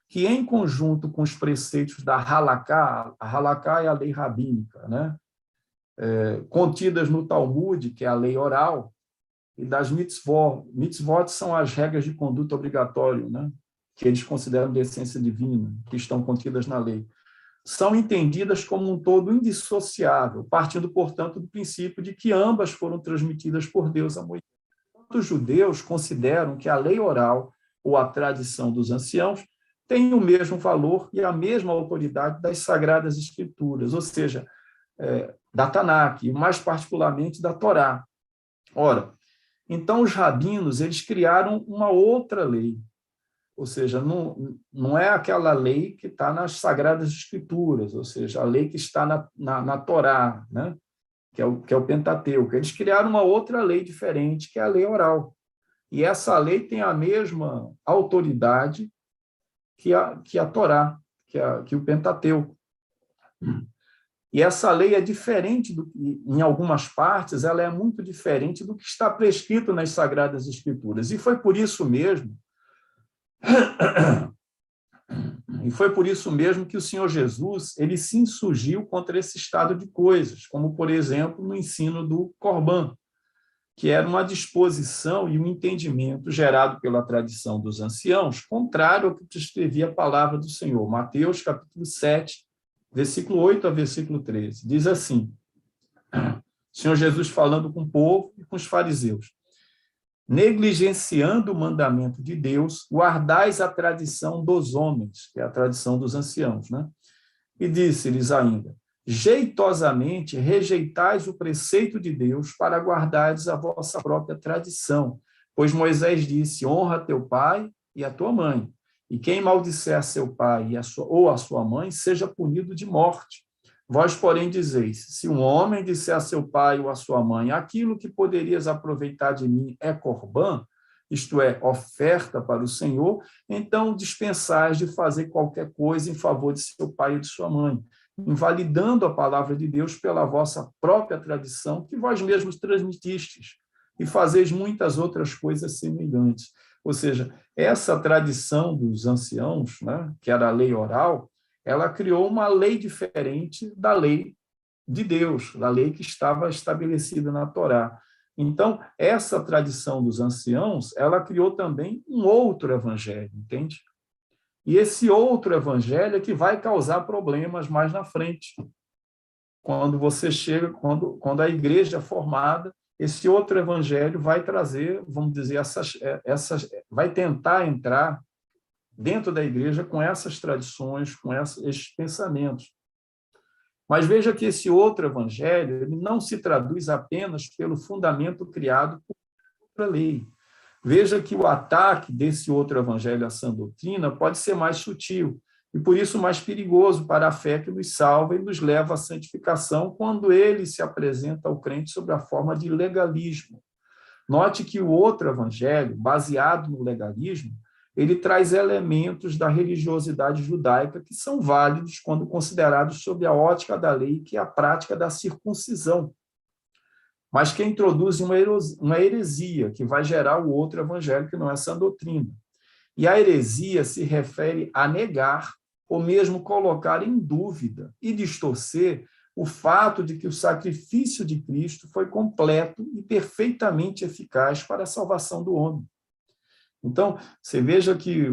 que, em conjunto com os preceitos da Halaká, a Halaká é a lei rabínica, né? Contidas no Talmud, que é a lei oral, e das mitzvot. Mitzvot são as regras de conduta obrigatória, né? Que eles consideram de essência divina, que estão contidas na lei. São entendidas como um todo indissociável, partindo, portanto, do princípio de que ambas foram transmitidas por Deus a Moisés. Os judeus consideram que a lei oral, ou a tradição dos anciãos, tem o mesmo valor e a mesma autoridade das Sagradas Escrituras, ou seja, da Tanakh, e mais particularmente da Torá. Ora, então os rabinos eles criaram uma outra lei, ou seja, não é aquela lei que está nas Sagradas Escrituras, ou seja, a lei que está na Torá, né? que é o Pentateuco. Eles criaram uma outra lei diferente, que é a lei oral. E essa lei tem a mesma autoridade que a Torá, que o Pentateuco. E essa lei é diferente, em algumas partes, ela é muito diferente do que está prescrito nas Sagradas Escrituras. E foi por isso mesmo que o Senhor Jesus ele se insurgiu contra esse estado de coisas, como, por exemplo, no ensino do Corban, que era uma disposição e um entendimento gerado pela tradição dos anciãos, contrário ao que prescrevia a palavra do Senhor. Mateus, capítulo 7, versículo 8 a versículo 13. Diz assim, o Senhor Jesus falando com o povo e com os fariseus: negligenciando o mandamento de Deus, guardais a tradição dos homens, que é a tradição dos anciãos, né? E disse-lhes ainda: jeitosamente rejeitais o preceito de Deus para guardares a vossa própria tradição, pois Moisés disse: honra teu pai e a tua mãe, e quem maldisser seu pai ou a sua mãe seja punido de morte. Vós, porém, dizeis, se um homem disser a seu pai ou a sua mãe, aquilo que poderias aproveitar de mim é corbã, isto é, oferta para o Senhor, então dispensais de fazer qualquer coisa em favor de seu pai e de sua mãe, invalidando a palavra de Deus pela vossa própria tradição, que vós mesmos transmitistes, e fazeis muitas outras coisas semelhantes. Ou seja, essa tradição dos anciãos, né, que era a lei oral, ela criou uma lei diferente da lei de Deus, da lei que estava estabelecida na Torá. Então, essa tradição dos anciãos, ela criou também um outro evangelho, entende? E esse outro evangelho é que vai causar problemas mais na frente. Quando você chega, quando a igreja é formada, esse outro evangelho vai trazer, vamos dizer, vai tentar entrar dentro da igreja com essas tradições, com esses pensamentos. Mas veja que esse outro evangelho ele não se traduz apenas pelo fundamento criado por outra lei. Veja que o ataque desse outro evangelho à sã doutrina pode ser mais sutil e, por isso, mais perigoso para a fé que nos salva e nos leva à santificação quando ele se apresenta ao crente sob a forma de legalismo. Note que o outro evangelho, baseado no legalismo, ele traz elementos da religiosidade judaica que são válidos quando considerados sob a ótica da lei, que é a prática da circuncisão, mas que introduz uma heresia, que vai gerar o outro evangelho, que não é sã doutrina. E a heresia se refere a negar, ou mesmo colocar em dúvida e distorcer o fato de que o sacrifício de Cristo foi completo e perfeitamente eficaz para a salvação do homem. Então, você veja que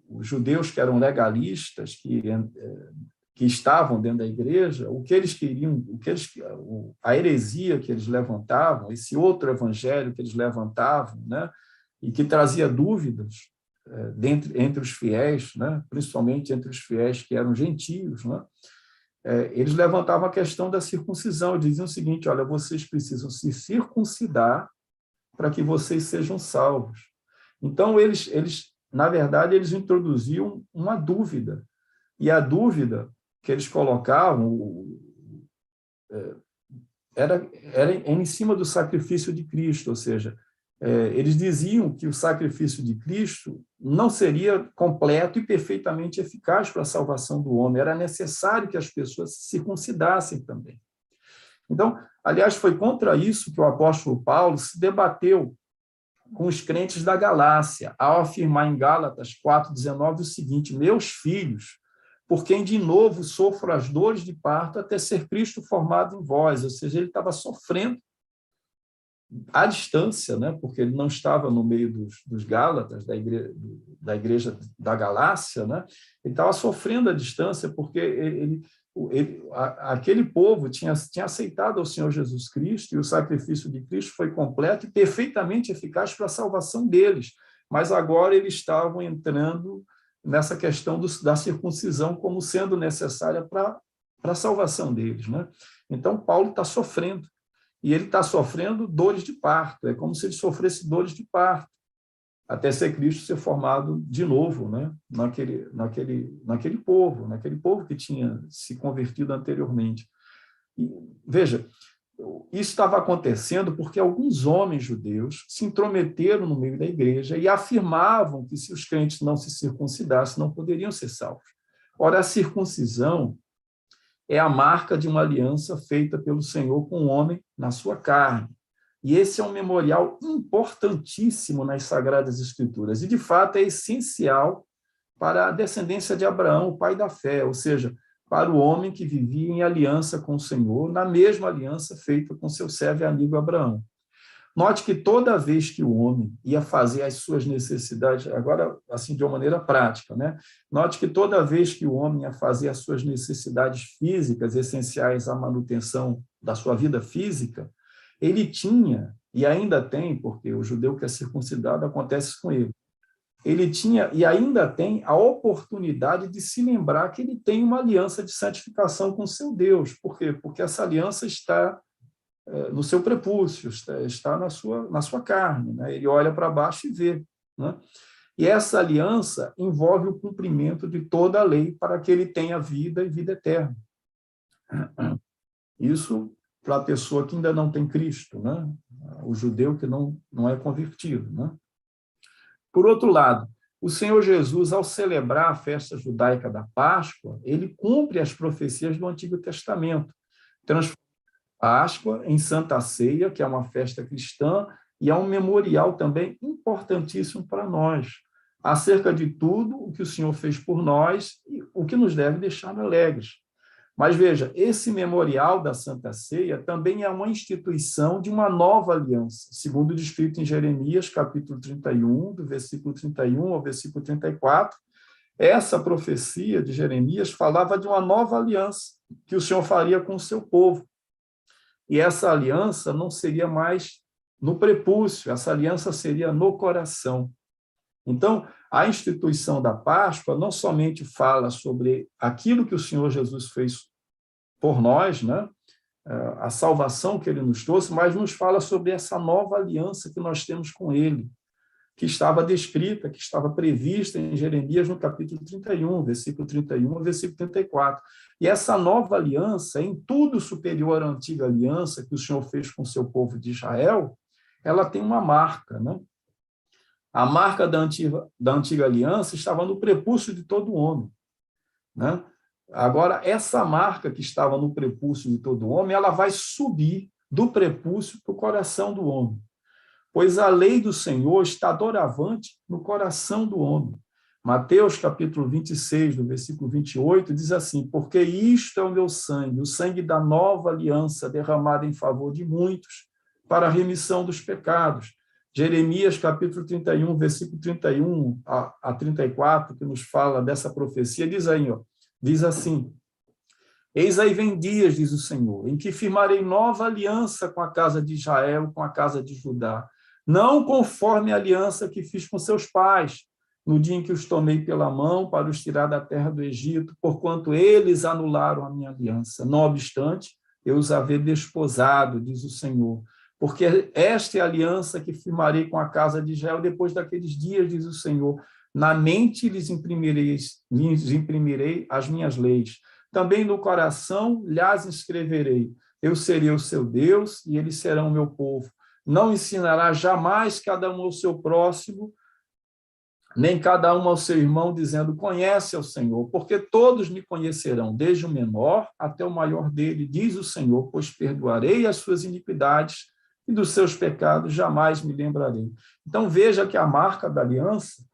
os judeus que eram legalistas, que estavam dentro da igreja, o que eles queriam, a heresia que eles levantavam, esse outro evangelho que eles levantavam, né, e que trazia dúvidas entre os fiéis, né, principalmente entre os fiéis que eram gentios, né, eles levantavam a questão da circuncisão, diziam o seguinte: olha, vocês precisam se circuncidar para que vocês sejam salvos. Então, na verdade, eles introduziam uma dúvida, e a dúvida que eles colocavam era em cima do sacrifício de Cristo, ou seja, eles diziam que o sacrifício de Cristo não seria completo e perfeitamente eficaz para a salvação do homem, era necessário que as pessoas se circuncidassem também. Então, aliás, foi contra isso que o apóstolo Paulo se debateu com os crentes da Galácia, ao afirmar em Gálatas 4,19 o seguinte: meus filhos, por quem de novo sofro as dores de parto até ser Cristo formado em vós. Ou seja, ele estava sofrendo à distância, né? Porque ele não estava no meio dos Gálatas, da igreja da Galácia, né? Ele estava sofrendo à distância porque aquele povo tinha aceitado ao Senhor Jesus Cristo, e o sacrifício de Cristo foi completo e perfeitamente eficaz para a salvação deles, mas agora eles estavam entrando nessa questão da circuncisão como sendo necessária para a salvação deles, né? Então, Paulo está sofrendo, e ele está sofrendo dores de parto, é como se ele sofresse dores de parto, até ser Cristo ser formado de novo, né? naquele povo que tinha se convertido anteriormente. E, veja, isso estava acontecendo porque alguns homens judeus se intrometeram no meio da igreja e afirmavam que se os crentes não se circuncidassem, não poderiam ser salvos. Ora, a circuncisão é a marca de uma aliança feita pelo Senhor com o homem na sua carne. E esse é um memorial importantíssimo nas Sagradas Escrituras, e, de fato, é essencial para a descendência de Abraão, o pai da fé, ou seja, para o homem que vivia em aliança com o Senhor, na mesma aliança feita com seu servo e amigo Abraão. Note que toda vez que o homem ia fazer as suas necessidades, agora, assim, de uma maneira prática, né? Note que toda vez que o homem ia fazer as suas necessidades físicas essenciais à manutenção da sua vida física, ele tinha, e ainda tem, porque o judeu que é circuncidado acontece com ele tinha e ainda tem a oportunidade de se lembrar que ele tem uma aliança de santificação com o seu Deus. Por quê? Porque essa aliança está no seu prepúcio, está na sua carne, né? Ele olha para baixo e vê, né? E essa aliança envolve o cumprimento de toda a lei para que ele tenha vida e vida eterna. Isso para a pessoa que ainda não tem Cristo, né? O judeu que não é convertido, né? Por outro lado, o Senhor Jesus, ao celebrar a festa judaica da Páscoa, ele cumpre as profecias do Antigo Testamento, transforma a Páscoa em Santa Ceia, que é uma festa cristã, e é um memorial também importantíssimo para nós, acerca de tudo o que o Senhor fez por nós e o que nos deve deixar alegres. Mas veja, esse memorial da Santa Ceia também é uma instituição de uma nova aliança, segundo descrito em Jeremias, capítulo 31, do versículo 31 ao versículo 34. Essa profecia de Jeremias falava de uma nova aliança que o Senhor faria com o seu povo. E essa aliança não seria mais no prepúcio, essa aliança seria no coração. Então, a instituição da Páscoa não somente fala sobre aquilo que o Senhor Jesus fez por nós, né? A salvação que ele nos trouxe, mas nos fala sobre essa nova aliança que nós temos com ele, que estava descrita, que estava prevista em Jeremias no capítulo 31, versículo 31 ao versículo 34. E essa nova aliança, em tudo superior à antiga aliança que o Senhor fez com o seu povo de Israel, ela tem uma marca, né? A marca da antiga aliança estava no prepúcio de todo homem, né? Agora, essa marca que estava no prepúcio de todo homem, ela vai subir do prepúcio para o coração do homem, pois a lei do Senhor está doravante no coração do homem. Mateus, capítulo 26, do versículo 28, diz assim: porque isto é o meu sangue, o sangue da nova aliança, derramado em favor de muitos, para a remissão dos pecados. Jeremias, capítulo 31, versículo 31 a 34, que nos fala dessa profecia, diz assim: eis aí vem dias, diz o Senhor, em que firmarei nova aliança com a casa de Israel, com a casa de Judá, não conforme a aliança que fiz com seus pais, no dia em que os tomei pela mão para os tirar da terra do Egito, porquanto eles anularam a minha aliança. Não obstante, eu os havia desposado, diz o Senhor, porque esta é a aliança que firmarei com a casa de Israel depois daqueles dias, diz o Senhor. Na mente lhes imprimirei as minhas leis. Também no coração lhes escreverei. Eu serei o seu Deus e eles serão o meu povo. Não ensinará jamais cada um ao seu próximo, nem cada um ao seu irmão, dizendo: conhece ao Senhor, porque todos me conhecerão, desde o menor até o maior dele, diz o Senhor, pois perdoarei as suas iniquidades e dos seus pecados jamais me lembrarei. Então veja que a marca da aliança,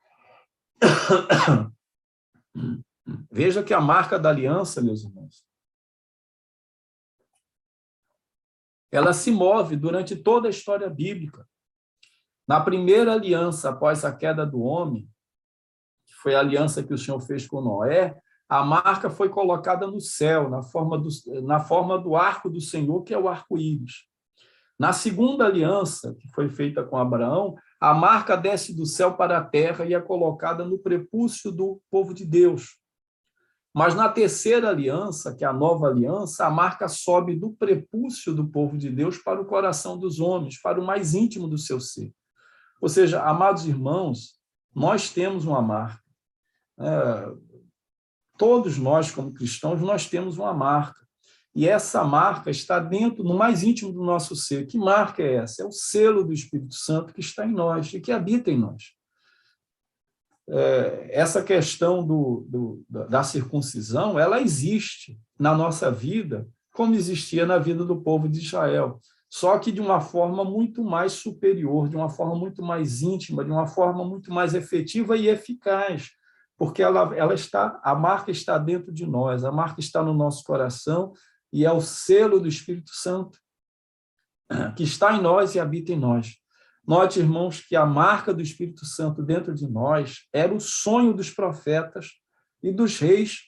meus irmãos, ela se move durante toda a história bíblica. Na primeira aliança, após a queda do homem, que foi a aliança que o Senhor fez com Noé, a marca foi colocada no céu, na forma do arco do Senhor, que é o arco-íris. Na segunda aliança, que foi feita com Abraão, a marca desce do céu para a terra e é colocada no prepúcio do povo de Deus. Mas na terceira aliança, que é a nova aliança, a marca sobe do prepúcio do povo de Deus para o coração dos homens, para o mais íntimo do seu ser. Ou seja, amados irmãos, nós temos uma marca. Todos nós, como cristãos, nós temos uma marca. E essa marca está dentro, no mais íntimo do nosso ser. Que marca é essa? É o selo do Espírito Santo que está em nós e que habita em nós. Essa questão da circuncisão, ela existe na nossa vida, como existia na vida do povo de Israel, só que de uma forma muito mais superior, de uma forma muito mais íntima, de uma forma muito mais efetiva e eficaz, porque a marca está dentro de nós, a marca está no nosso coração e é o selo do Espírito Santo que está em nós e habita em nós. Note, irmãos, que a marca do Espírito Santo dentro de nós era o sonho dos profetas e dos reis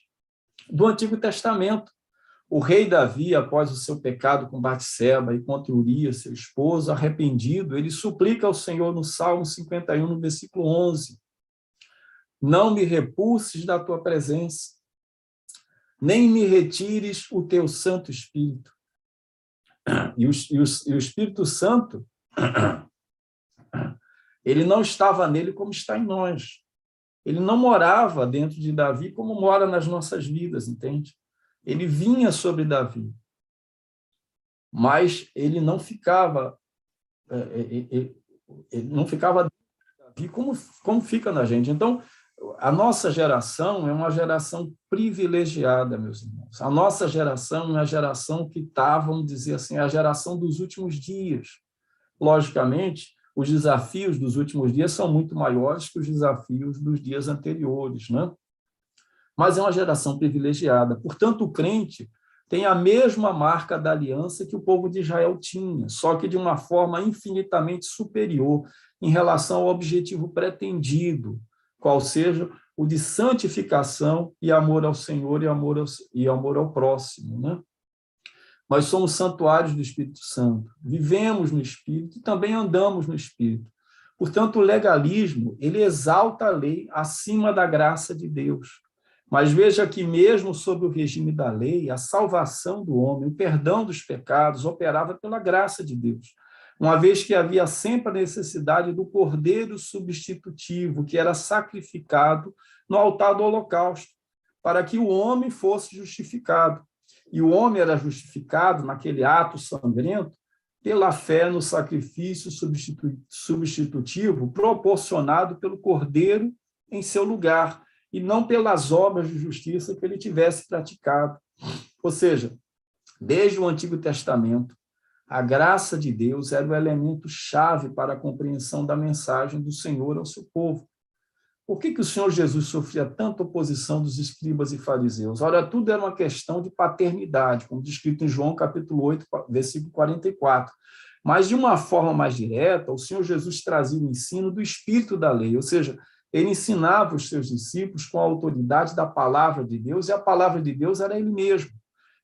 do Antigo Testamento. O rei Davi, após o seu pecado com Batseba e contra Urias, seu esposo, arrependido, ele suplica ao Senhor no Salmo 51, no versículo 11: não me repulses da tua presença, nem me retires o teu Santo Espírito. E o Espírito Santo, ele não estava nele como está em nós. Ele não morava dentro de Davi como mora nas nossas vidas, entende? ele vinha sobre Davi, mas ele não ficava Davi como fica na gente. Então, a nossa geração é uma geração privilegiada, meus irmãos. A nossa geração é uma geração que está, vamos dizer assim, a geração dos últimos dias. Logicamente, os desafios dos últimos dias são muito maiores que os desafios dos dias anteriores, né? Mas é uma geração privilegiada. Portanto, o crente tem a mesma marca da aliança que o povo de Israel tinha, só que de uma forma infinitamente superior em relação ao objetivo pretendido, qual seja o de santificação e amor ao Senhor e amor ao próximo, né? Nós somos santuários do Espírito Santo, vivemos no Espírito e também andamos no Espírito. Portanto, o legalismo, ele exalta a lei acima da graça de Deus. Mas veja que mesmo sob o regime da lei, a salvação do homem, o perdão dos pecados, operava pela graça de Deus, uma vez que havia sempre a necessidade do cordeiro substitutivo, que era sacrificado no altar do holocausto, para que o homem fosse justificado. E o homem era justificado naquele ato sangrento pela fé no sacrifício substitutivo proporcionado pelo cordeiro em seu lugar, e não pelas obras de justiça que ele tivesse praticado. Ou seja, desde o Antigo Testamento, a graça de Deus era o elemento-chave para a compreensão da mensagem do Senhor ao seu povo. Por que o Senhor Jesus sofria tanta oposição dos escribas e fariseus? Ora, tudo era uma questão de paternidade, como descrito em João capítulo 8, versículo 44. Mas, de uma forma mais direta, o Senhor Jesus trazia o ensino do espírito da lei, ou seja, ele ensinava os seus discípulos com a autoridade da palavra de Deus, e a palavra de Deus era ele mesmo.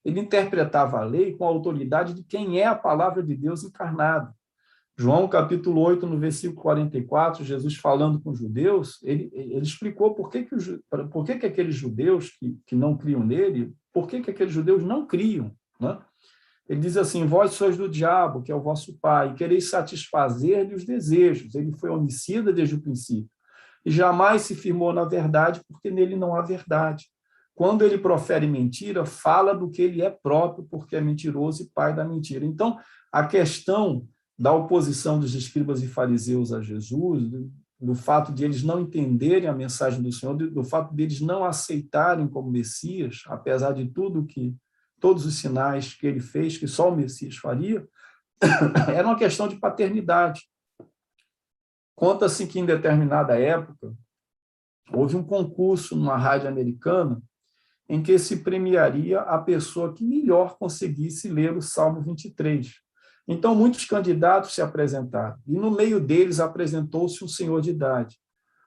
Ele interpretava a lei com a autoridade de quem é a palavra de Deus encarnada. João capítulo 8, no versículo 44, Jesus falando com os judeus, ele explicou por que aqueles judeus que não criam nele, por que aqueles judeus não criam, né? Ele diz assim: vós sois do diabo, que é o vosso pai, e quereis satisfazer-lhe os desejos. Ele foi homicida desde o princípio, e jamais se firmou na verdade, porque nele não há verdade. Quando ele profere mentira, fala do que ele é próprio, porque é mentiroso e pai da mentira. Então, a questão da oposição dos escribas e fariseus a Jesus, do fato de eles não entenderem a mensagem do Senhor, do fato de eles não aceitarem como Messias, apesar de todos os sinais que ele fez, que só o Messias faria, era uma questão de paternidade. Conta-se que, em determinada época, houve um concurso numa rádio americana em que se premiaria a pessoa que melhor conseguisse ler o Salmo 23. Então, muitos candidatos se apresentaram, e no meio deles apresentou-se um senhor de idade.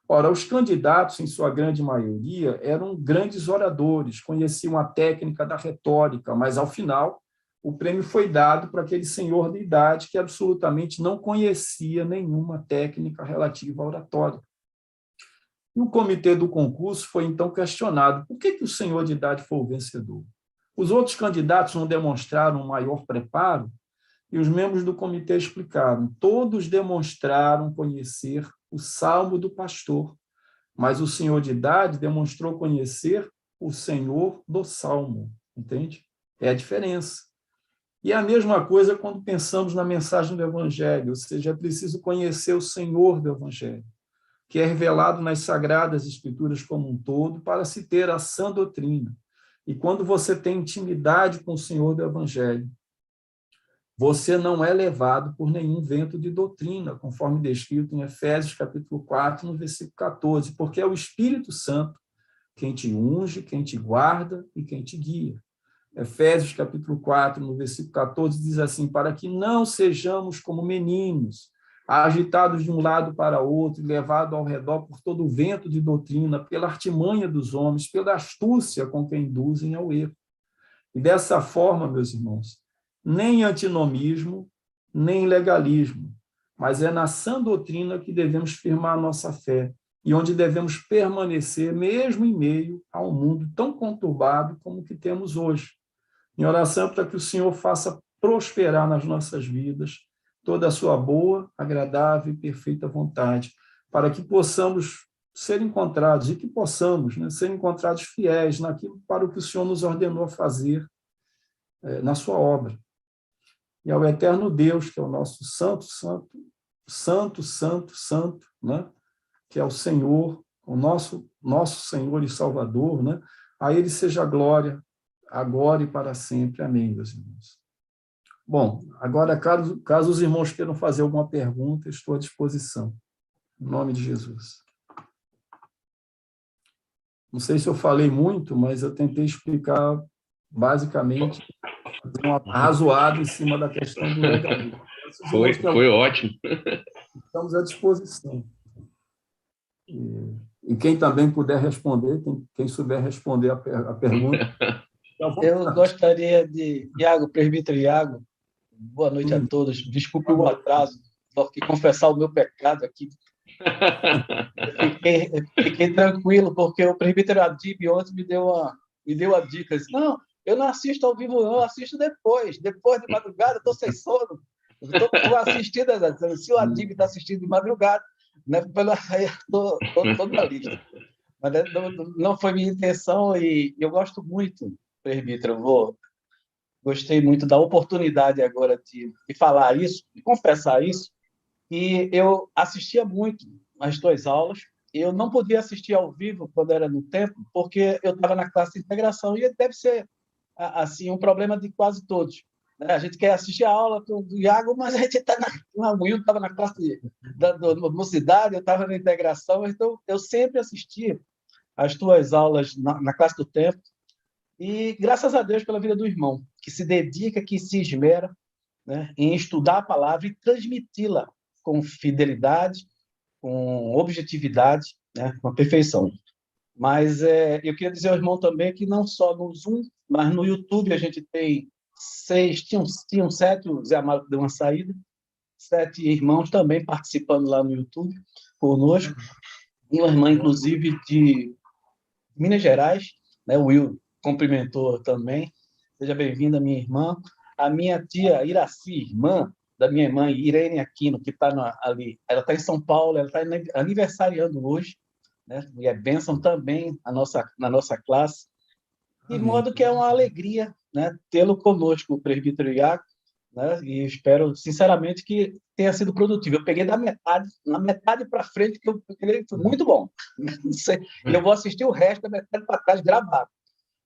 Ora, os candidatos, em sua grande maioria, eram grandes oradores, conheciam a técnica da retórica, mas, ao final, o prêmio foi dado para aquele senhor de idade que absolutamente não conhecia nenhuma técnica relativa à oratória. E o comitê do concurso foi, então, questionado: por que o senhor de idade foi o vencedor? Os outros candidatos não demonstraram maior preparo? E os membros do comitê explicaram: todos demonstraram conhecer o Salmo do pastor, mas o senhor de idade demonstrou conhecer o Senhor do Salmo. Entende? É a diferença. E a mesma coisa quando pensamos na mensagem do Evangelho, ou seja, é preciso conhecer o Senhor do Evangelho, que é revelado nas Sagradas Escrituras como um todo, para se ter a sã doutrina. E quando você tem intimidade com o Senhor do Evangelho, você não é levado por nenhum vento de doutrina, conforme descrito em Efésios capítulo 4, no versículo 14, porque é o Espírito Santo quem te unge, quem te guarda e quem te guia. Efésios capítulo 4, no versículo 14, diz assim: para que não sejamos como meninos, agitados de um lado para outro, levados ao redor por todo o vento de doutrina, pela artimanha dos homens, pela astúcia com que induzem ao erro. E dessa forma, meus irmãos, nem antinomismo, nem legalismo, mas é na sã doutrina que devemos firmar a nossa fé e onde devemos permanecer, mesmo em meio a um mundo tão conturbado como o que temos hoje. Em oração para que o Senhor faça prosperar nas nossas vidas toda a sua boa, agradável e perfeita vontade, para que possamos ser encontrados, e que possamos, né, ser encontrados fiéis naquilo para o que o Senhor nos ordenou a fazer na sua obra. E ao eterno Deus, que é o nosso santo, santo, santo, santo, santo, né, que é o Senhor, o nosso Senhor e Salvador, né, a Ele seja a glória, agora e para sempre. Amém, meus irmãos. Bom, agora, caso os irmãos queiram fazer alguma pergunta, estou à disposição. Em nome de Jesus. Não sei se eu falei muito, mas eu tentei explicar, basicamente, razoado em cima da questão do legalismo. Foi ótimo. Estamos à disposição. E quem também puder responder, quem souber responder a pergunta. Eu gostaria de... Iago, presbítero Iago, boa noite a todos. Desculpe o atraso, vou confessar o meu pecado aqui. Fiquei tranquilo, porque o presbítero Adib ontem me deu a dica. Disse, não, eu não assisto ao vivo, não, eu assisto depois de madrugada, estou sem sono. Estou assistindo, se o Adib está assistindo de madrugada, né, estou na lista. Mas não foi minha intenção, e eu gosto muito, presbítero, gostei muito da oportunidade agora de falar isso, de confessar isso, e eu assistia muito às tuas aulas. Eu não podia assistir ao vivo quando era no templo, porque eu estava na classe de integração, e deve ser assim um problema de quase todos. A gente quer assistir a aula do Iago, mas a gente está o Will estava na classe da mocidade, eu estava na integração, então eu sempre assisti às tuas aulas na classe do templo, e graças a Deus pela vida do irmão, que se dedica, que se esmera, né, em estudar a palavra e transmiti-la com fidelidade, com objetividade, né, com a perfeição. Mas eu queria dizer ao irmão também que não só no Zoom, mas no YouTube a gente tem 6, tinham 7, o Zé Amaro deu uma saída, 7 irmãos também participando lá no YouTube conosco, e uma irmã, inclusive, de Minas Gerais, né, o Will cumprimentou também. Seja bem-vinda, minha irmã. A minha tia Iraci, irmã da minha irmã Irene Aquino, que está ali, ela está em São Paulo, ela está aniversariando hoje, né? E é bênção também na nossa classe. De modo que é uma alegria, né, tê-lo conosco, o presbítero Iago, né? E espero, sinceramente, que tenha sido produtivo. Eu peguei na metade para frente, que eu peguei, foi muito bom. Não sei, eu vou assistir o resto da metade para trás gravado.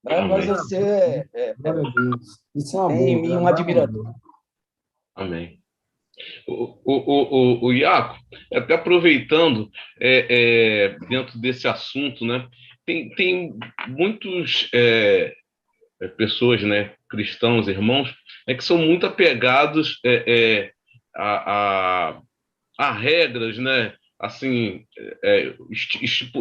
Né? Mas você Isso é uma tem boa, em mim um admirador. Amém. O Iaco, até aproveitando dentro desse assunto, né, tem muitos pessoas, né, cristãos, irmãos, que são muito apegados a regras, né, assim,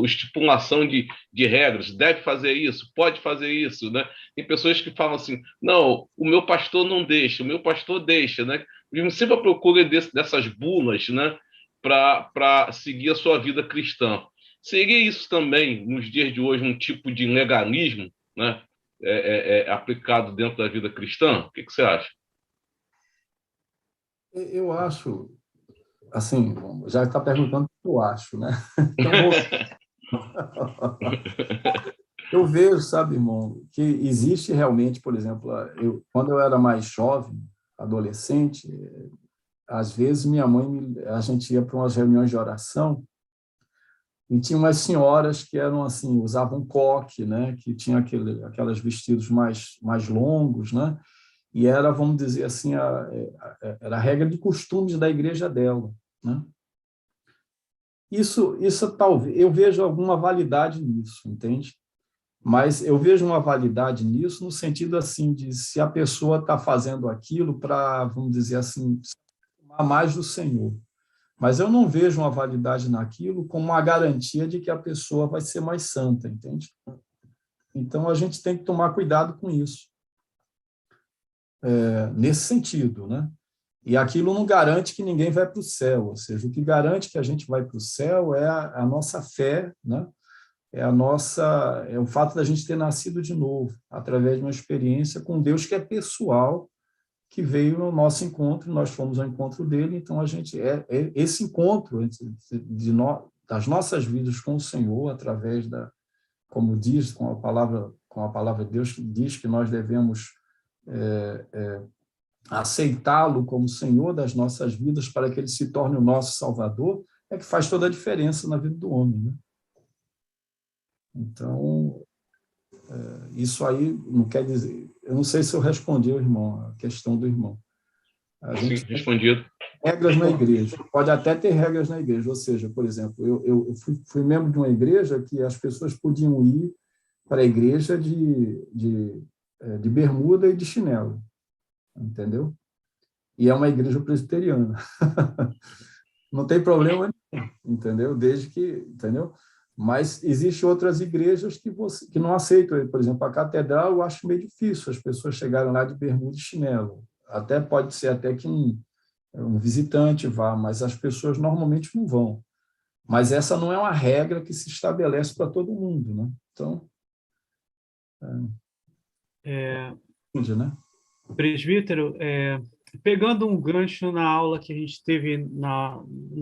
estipulação de regras, deve fazer isso, pode fazer isso, né? Tem pessoas que falam assim, não, o meu pastor não deixa, o meu pastor deixa, né? E sempre à procura dessas bulas, né, para seguir a sua vida cristã. Seria isso também, nos dias de hoje, um tipo de legalismo, né, aplicado dentro da vida cristã? O que você acha? Eu acho, assim, já está perguntando o que eu acho, né? Então, eu vejo, sabe, irmão, que existe realmente, por exemplo, quando eu era mais jovem, adolescente, às vezes a gente ia para umas reuniões de oração e tinha umas senhoras que eram assim, usavam coque, né, que tinham aqueles vestidos mais longos, né, e era, vamos dizer assim, era a regra de costumes da igreja dela, né. Isso talvez, eu vejo alguma validade nisso, entende? Mas eu vejo uma validade nisso no sentido assim de se a pessoa está fazendo aquilo para, vamos dizer assim, amar mais do Senhor. Mas eu não vejo uma validade naquilo como uma garantia de que a pessoa vai ser mais santa, entende? Então a gente tem que tomar cuidado com isso, nesse sentido, né? E aquilo não garante que ninguém vai para o céu, ou seja, o que garante que a gente vai para o céu é a nossa fé, né? É o fato da gente ter nascido de novo, através de uma experiência com Deus que é pessoal, que veio no nosso encontro, nós fomos ao encontro dele, então a gente esse encontro de nós, das nossas vidas com o Senhor, através da, como diz, com a palavra de Deus, que diz que nós devemos aceitá-lo como Senhor das nossas vidas para que ele se torne o nosso Salvador, é que faz toda a diferença na vida do homem, né? Então, isso aí não quer dizer... Eu não sei se eu respondi ao irmão, a questão do irmão. A gente Sim, respondido. regras na igreja. Pode até ter regras na igreja. Ou seja, por exemplo, eu fui membro de uma igreja que as pessoas podiam ir para a igreja de bermuda e de chinelo. Entendeu? E é uma igreja presbiteriana. Não tem problema nenhum, entendeu? Desde que, entendeu? Mas existem outras igrejas que não aceitam. Por exemplo, a catedral eu acho meio difícil as pessoas chegarem lá de bermuda e chinelo. Até pode ser até que um visitante vá, mas as pessoas normalmente não vão. Mas essa não é uma regra que se estabelece para todo mundo, né? Então, né? Presbítero, pegando um gancho na aula que a gente teve na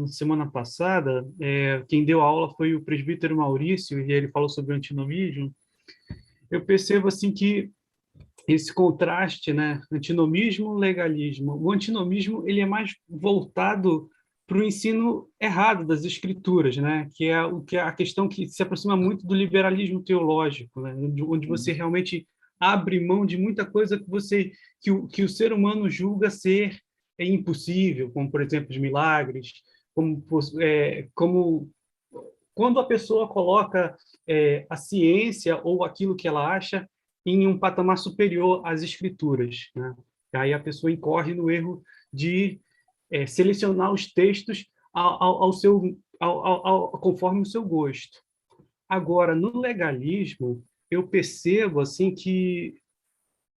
semana passada, quem deu a aula foi o presbítero Maurício, e ele falou sobre o antinomismo. Eu percebo assim que esse contraste, né, antinomismo, legalismo. O antinomismo ele é mais voltado para o ensino errado das escrituras, né, que é a questão que se aproxima muito do liberalismo teológico, né, onde você realmente abre mão de muita coisa que o ser humano julga ser impossível, como, por exemplo, os milagres, como quando a pessoa coloca a ciência ou aquilo que ela acha em um patamar superior às escrituras, né? Aí a pessoa incorre no erro de selecionar os textos conforme o seu gosto. Agora, no legalismo, eu percebo assim que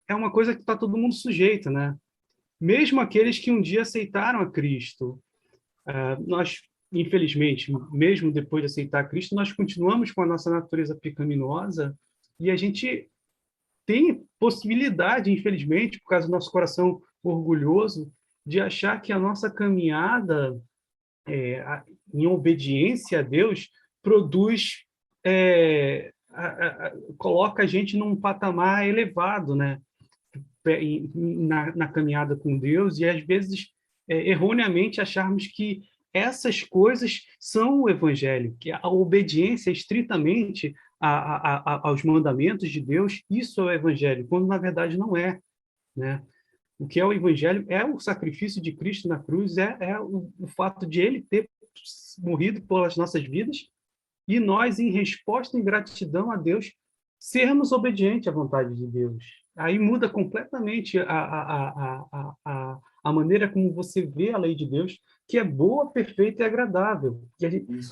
é uma coisa que está todo mundo sujeito, né? Mesmo aqueles que um dia aceitaram a Cristo, nós, infelizmente, mesmo depois de aceitar Cristo, nós continuamos com a nossa natureza pecaminosa e a gente tem possibilidade, infelizmente, por causa do nosso coração orgulhoso, de achar que a nossa caminhada em obediência a Deus produz, coloca a gente num patamar elevado, né? Na caminhada com Deus, e às vezes, erroneamente, acharmos que essas coisas são o Evangelho, que a obediência estritamente aos mandamentos de Deus, isso é o Evangelho, quando na verdade não é, né? O que é o Evangelho é o sacrifício de Cristo na cruz, é o fato de ele ter morrido pelas nossas vidas e nós, em resposta, em gratidão a Deus, sermos obedientes à vontade de Deus. Aí muda completamente a maneira como você vê a lei de Deus, que é boa, perfeita e agradável.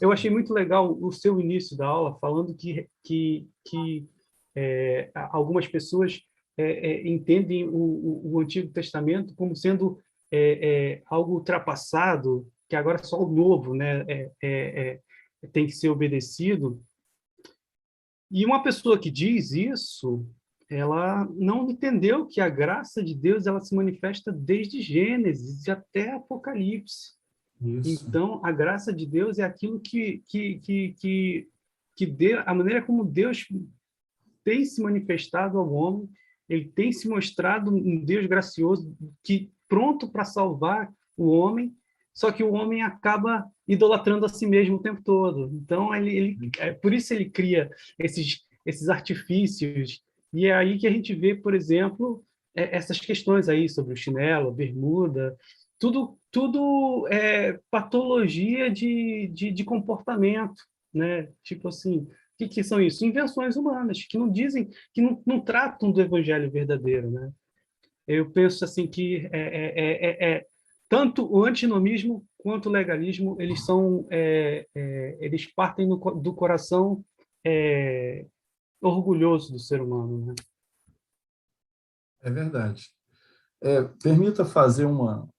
Eu achei muito legal o seu início da aula, falando que algumas pessoas entendem o Antigo Testamento como sendo algo ultrapassado, que agora só o novo, né, tem que ser obedecido. E uma pessoa que diz isso, ela não entendeu que a graça de Deus ela se manifesta desde Gênesis até Apocalipse. Isso. Então, a graça de Deus é aquilo que a maneira como Deus tem se manifestado ao homem, ele tem se mostrado um Deus gracioso, pronto para salvar o homem, só que o homem acaba idolatrando a si mesmo o tempo todo. Então, por isso ele cria esses artifícios. E é aí que a gente vê, por exemplo, essas questões aí sobre o chinelo, a bermuda, tudo é patologia de comportamento, né? Tipo assim, o que são isso? Invenções humanas, que não dizem, que não tratam do evangelho verdadeiro, né? Eu penso assim que tanto o antinomismo quanto o legalismo, eles partem do coração orgulhoso do ser humano, né? É verdade. Permita fazer uma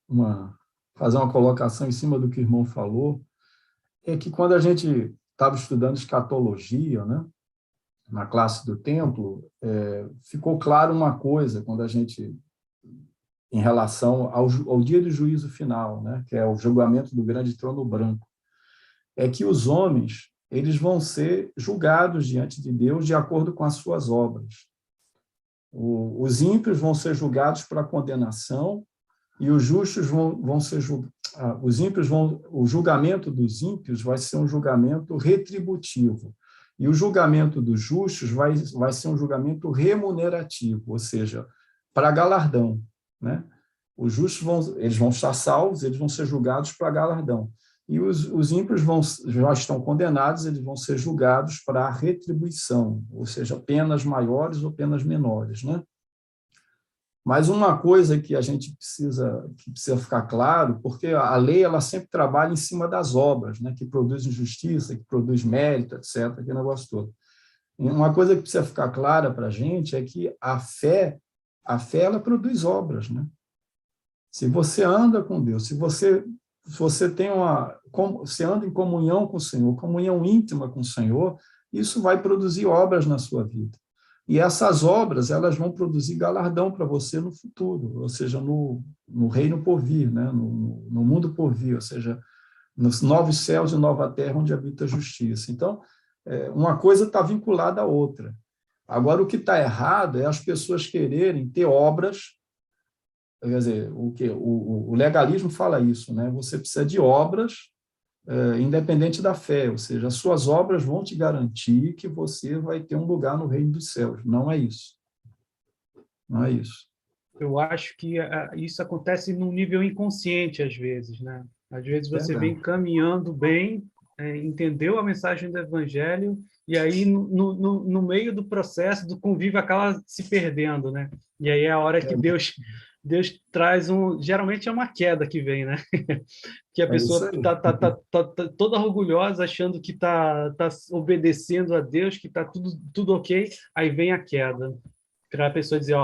colocação em cima do que o irmão falou, é que quando a gente estava estudando escatologia, né, na classe do templo, ficou claro uma coisa quando a gente, em relação ao dia do juízo final, né, que é o julgamento do grande trono branco. é que os homens eles vão ser julgados diante de Deus de acordo com as suas obras. Os ímpios vão ser julgados para condenação e os justos vão ser julgados. O julgamento dos ímpios vai ser um julgamento retributivo. E o julgamento dos justos vai ser um julgamento remunerativo, ou seja, para galardão, né? Os justos eles vão estar salvos, eles vão ser julgados para galardão. E os ímpios já estão condenados, eles vão ser julgados para retribuição, ou seja, penas maiores ou penas menores, né? Mas uma coisa que a gente precisa ficar claro, porque a lei ela sempre trabalha em cima das obras, né, que produzem justiça, que produz mérito, etc., aquele negócio todo. E uma coisa que precisa ficar clara para a gente é que a fé ela produz obras, né? Se você anda com Deus, se você anda em comunhão com o Senhor, comunhão íntima com o Senhor, isso vai produzir obras na sua vida. E essas obras elas vão produzir galardão para você no futuro, ou seja, no reino por vir, né? no mundo por vir, ou seja, nos novos céus e nova terra onde habita a justiça. Então, uma coisa está vinculada à outra. Agora, o que está errado é as pessoas quererem ter obras. Quer dizer, o legalismo fala isso, né? Você precisa de obras independente da fé, ou seja, as suas obras vão te garantir que você vai ter um lugar no reino dos céus. Não é isso. Não é isso. Eu acho que isso acontece num nível inconsciente, às vezes, né? Às vezes você vem caminhando bem, entendeu a mensagem do Evangelho, e aí, no meio do processo, do convívio, acaba se perdendo, né? E aí é a hora que Deus traz geralmente é uma queda que vem, né? Que a pessoa tá toda orgulhosa, achando que tá obedecendo a Deus, que tá tudo ok, aí vem a queda. Para a pessoa dizer,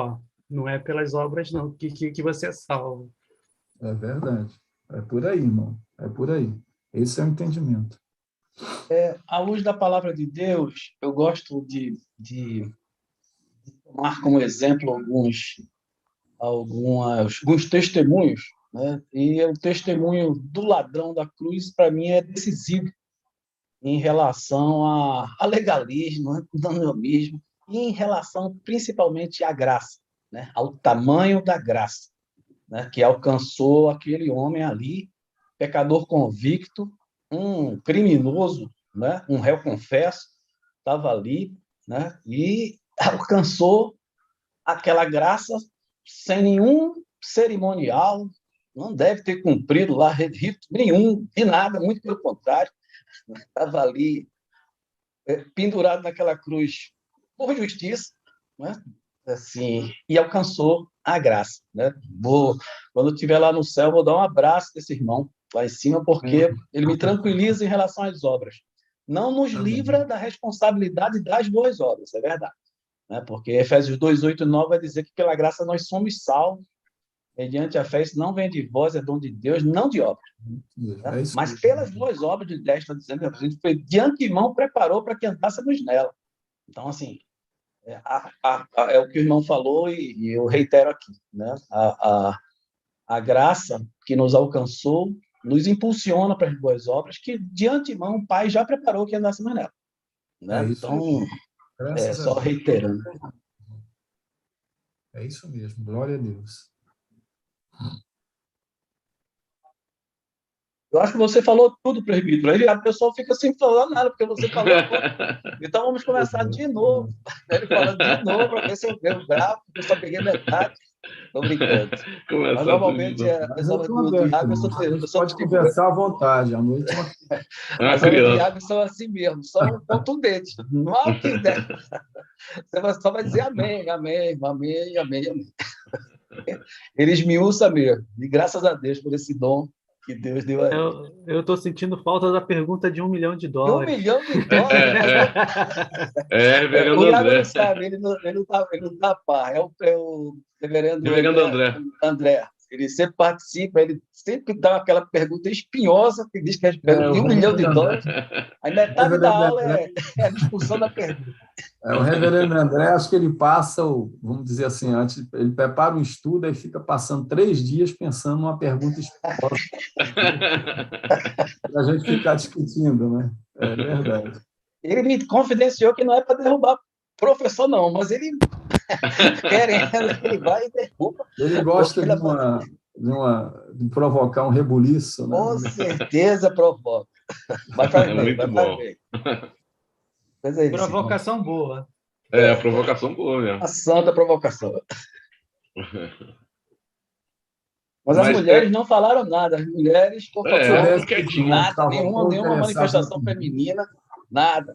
não é pelas obras não que você é salvo. É verdade. É por aí, irmão. É por aí. Esse é o entendimento. À luz da palavra de Deus, eu gosto de tomar como exemplo alguns testemunhos, né? E o testemunho do ladrão da cruz, para mim, é decisivo em relação a legalismo, né? Danonismo, e em relação principalmente à graça, né? Ao tamanho da graça, né? Que alcançou aquele homem ali, pecador convicto, um criminoso, né? Um réu confesso, estava ali, né? E alcançou aquela graça sem nenhum cerimonial, não deve ter cumprido lá rito nenhum, de nada, muito pelo contrário, estava ali pendurado naquela cruz por justiça, né? Assim, e alcançou a graça, né? Quando eu estiver lá no céu, vou dar um abraço desse irmão lá em cima, porque ele me tranquiliza em relação às obras. Não nos livra da responsabilidade das boas obras, é verdade. Né? Porque Efésios 2, 8 e 9 vai dizer que pela graça nós somos salvos, mediante a fé, isso não vem de vós, é dom de Deus, não de obras. Né? Mas pelas boas obras de Deus, está dizendo que a gente foi de antemão preparou para que andássemos nela. Então, assim, é o que o irmão falou e eu reitero aqui. Né? A graça que nos alcançou nos impulsiona para as boas obras que, de antemão, o Pai já preparou que andássemos nela. Né? Então, só reiterando. É isso mesmo, glória a Deus. Eu acho que você falou tudo, presbítero. Aí a pessoa fica sem falar nada, porque você falou tudo. Então vamos começar de novo. Ele falando de novo, para ver se eu ganho bravo, porque eu só peguei metade. Estou brincando. Mas normalmente as aulas do Iago pode conversar à vontade, à noite. As aulas do Iago são assim mesmo, são contundentes. Não há o que der. Você só vai dizer amém, amém, amém, amém, amém. Ele esmiuça mesmo. E graças a Deus por esse dom que Deus deu a ele. Eu estou sentindo falta da pergunta de $1 milhão. De $1 milhão? Reverendo o Iago André. não sabe, ele não tá a par. É o reverendo Reverendo André. André. Ele sempre participa, ele sempre dá aquela pergunta espinhosa, que diz que é pergunta de $1 milhão. Aí metade da aula é a discussão da pergunta. O reverendo André, acho que ele passa, vamos dizer assim, antes, ele prepara um estudo e fica passando 3 dias pensando numa pergunta espinhosa para a gente ficar discutindo, né? É verdade. Ele me confidenciou que não é para derrubar professor, não, mas ele querendo, ele vai e derruba. Ele gosta de provocar um rebuliço, né? Com certeza provoca. Mas faz bem, muito mas bom. faz bem. Mas é isso, Provocação boa. É, provocação boa mesmo. a santa provocação. Mas as mulheres não falaram nada. As mulheres, por favor, quietinho. nada, nenhuma manifestação feminina, nada.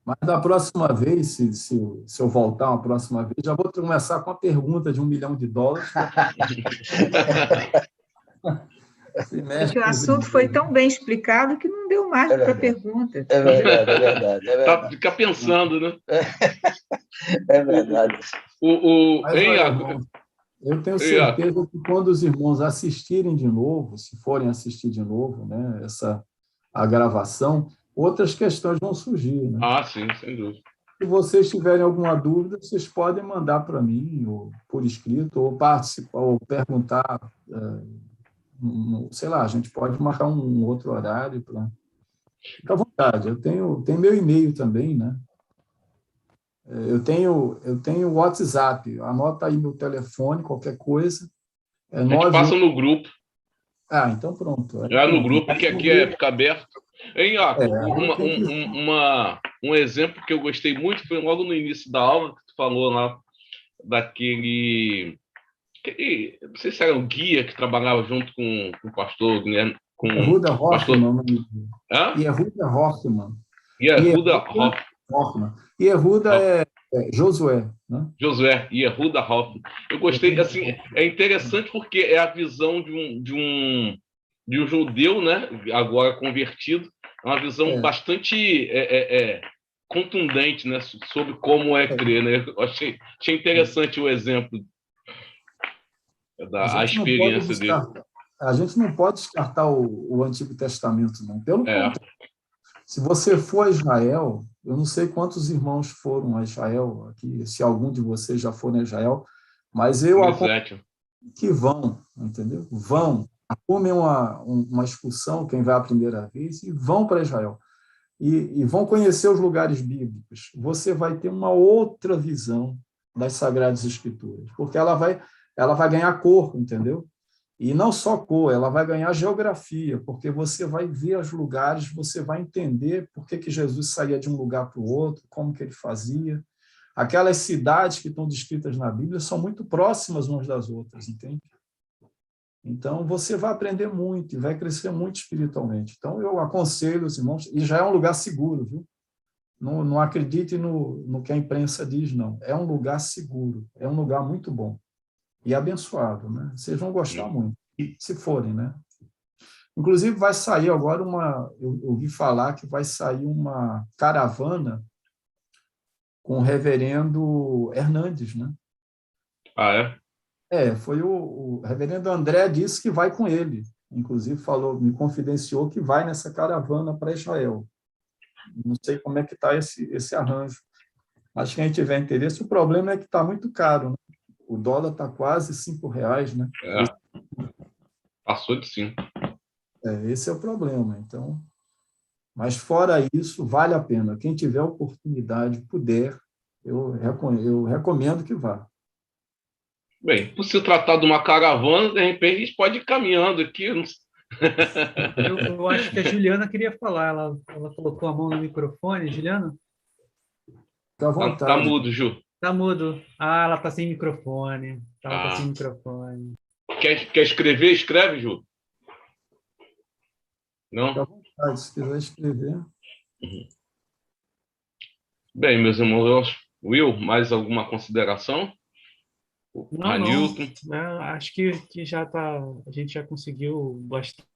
Mas da próxima vez, se eu voltar uma próxima vez, já vou começar com a pergunta de $1 milhão. Porque o assunto foi tão bem explicado que não deu mais para pergunta. É verdade. Tá, fica pensando, né? É verdade. Eu tenho certeza que quando os irmãos assistirem de novo, se forem assistir de novo, né, a gravação, outras questões vão surgir. Né? Sim, sem dúvida. Se vocês tiverem alguma dúvida, vocês podem mandar para mim, ou por escrito, ou participar, ou perguntar. Sei lá, a gente pode marcar um outro horário. Fica à vontade. Eu tenho meu e-mail também, né? Eu tenho o WhatsApp. Anota aí meu telefone, qualquer coisa. A gente passa no grupo. Então pronto. No grupo, que aqui fica aberto. Hein, Iaco, um exemplo que eu gostei muito foi logo no início da aula, que tu falou lá, daquele... Não sei se era o guia que trabalhava junto com o pastor Guilherme. Yehuda Hoffman. Yehuda Hoffman. Yehuda é Josué, né? Josué, Yehuda Hoffman. Eu gostei, assim, é interessante porque é a visão de um judeu, né? Agora convertido, é uma visão bastante contundente, né? Sobre como é crer, né? Eu achei interessante o exemplo da experiência dele. A gente não pode descartar o Antigo Testamento, não. Pelo contrário. Se você for a Israel, eu não sei quantos irmãos foram a Israel aqui, se algum de vocês já foram a Israel, mas eu aconselho que vão, entendeu? Vão, arrumem uma excursão, quem vai a primeira vez, e vão para Israel. E vão conhecer os lugares bíblicos. Você vai ter uma outra visão das Sagradas Escrituras, porque ela vai ganhar cor, entendeu? E não só cor, ela vai ganhar geografia, porque você vai ver os lugares, você vai entender por que Jesus saía de um lugar para o outro, como que ele fazia. Aquelas cidades que estão descritas na Bíblia são muito próximas umas das outras, entende? Então, você vai aprender muito e vai crescer muito espiritualmente. Então, eu aconselho os irmãos, e já é um lugar seguro, viu? Não acredite no que a imprensa diz, não. É um lugar seguro, é um lugar muito bom. E abençoado, né? Vocês vão gostar muito, se forem, né? Inclusive, vai sair agora eu ouvi falar que vai sair uma caravana com o reverendo Hernandes, né? Foi o reverendo André disse que vai com ele. Inclusive, me confidenciou que vai nessa caravana para Israel. Não sei como é que está esse arranjo. Mas quem tiver interesse, o problema é que está muito caro, né? O dólar está quase R$5, né? Passou de 5. Esse é o problema. Então, mas fora isso, vale a pena. Quem tiver oportunidade, puder, eu recomendo que vá. Bem, por se tratar de uma caravana, de repente a gente pode ir caminhando aqui. Eu acho que a Juliana queria falar. Ela colocou a mão no microfone. Juliana? Fica à vontade. Tá mudo, Ju. Tá mudo. Ela tá sem microfone. Ela tá sem microfone. Quer escrever? Escreve, Ju. Não? Fica à vontade, se quiser escrever. Bem, meus irmãos, Will, mais alguma consideração? Não. Acho que já tá. A gente já conseguiu bastante.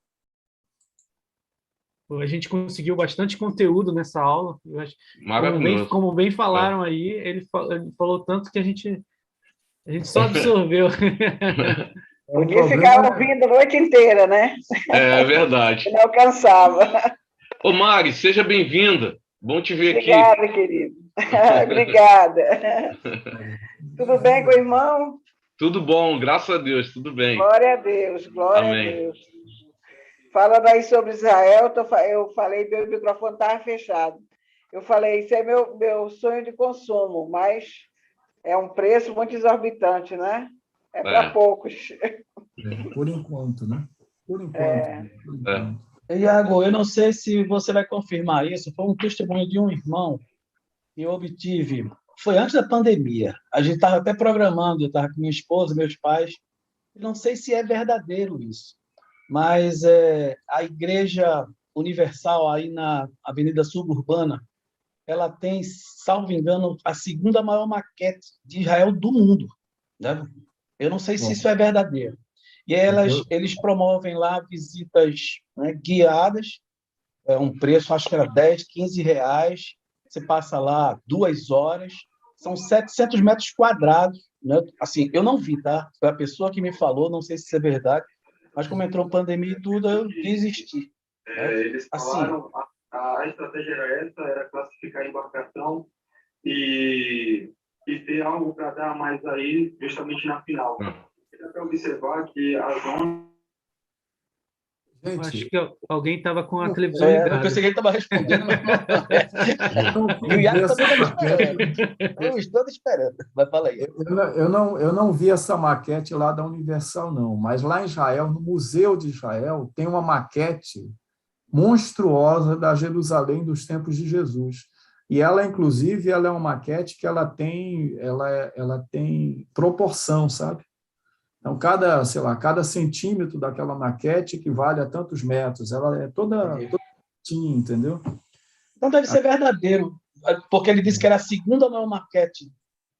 A gente conseguiu bastante conteúdo nessa aula. Eu acho, maravilhoso. Como bem falaram aí, ele falou tanto que a gente A gente só absorveu. Podia ficar ouvindo a noite inteira, né? É verdade. Não cansava. Ô, Mari, seja bem-vinda. Bom te ver aqui. Obrigada, querido. Obrigada. Tudo bem com o irmão? Tudo bom, graças a Deus, tudo bem. Glória a Deus, glória Amém. a Deus. Falando aí sobre Israel, eu falei, meu microfone estava fechado. Eu falei, isso é meu sonho de consumo, mas é um preço muito exorbitante, né? É para poucos. Por enquanto, né? Por enquanto. Por enquanto. Iago, eu não sei se você vai confirmar isso, foi um testemunho de um irmão que eu obtive, foi antes da pandemia, a gente estava até programando, eu estava com minha esposa, meus pais, não sei se é verdadeiro isso, mas a Igreja Universal aí na Avenida Suburbana, ela tem, salvo engano, a segunda maior maquete de Israel do mundo, né? Eu não sei se isso é verdadeiro. E eles promovem lá visitas, né, guiadas, um preço, acho que era 10, 15 reais, você passa lá 2 horas, são 700 metros quadrados, né? Assim, eu não vi, tá? Foi a pessoa que me falou, não sei se isso é verdade, mas como entrou pandemia e tudo, eu desisti. Eles falaram, assim, a estratégia era essa, era classificar a embarcação e ter algo para dar mais aí, justamente na final. Dá para observar que a zona... Eu acho que alguém estava com a televisão ligada. Eu pensei que ele estava respondendo, mas não. E o Iago também estava esperando. Estamos todos esperando. Vai falar aí. Eu não vi essa maquete lá da Universal, não. Mas lá em Israel, no Museu de Israel, tem uma maquete monstruosa da Jerusalém dos tempos de Jesus. E ela, inclusive, ela é uma maquete que ela tem proporção, sabe? Então, cada centímetro daquela maquete equivale a tantos metros. Ela é toda tinha, entendeu? Então deve ser verdadeiro, porque ele disse que era a segunda maior maquete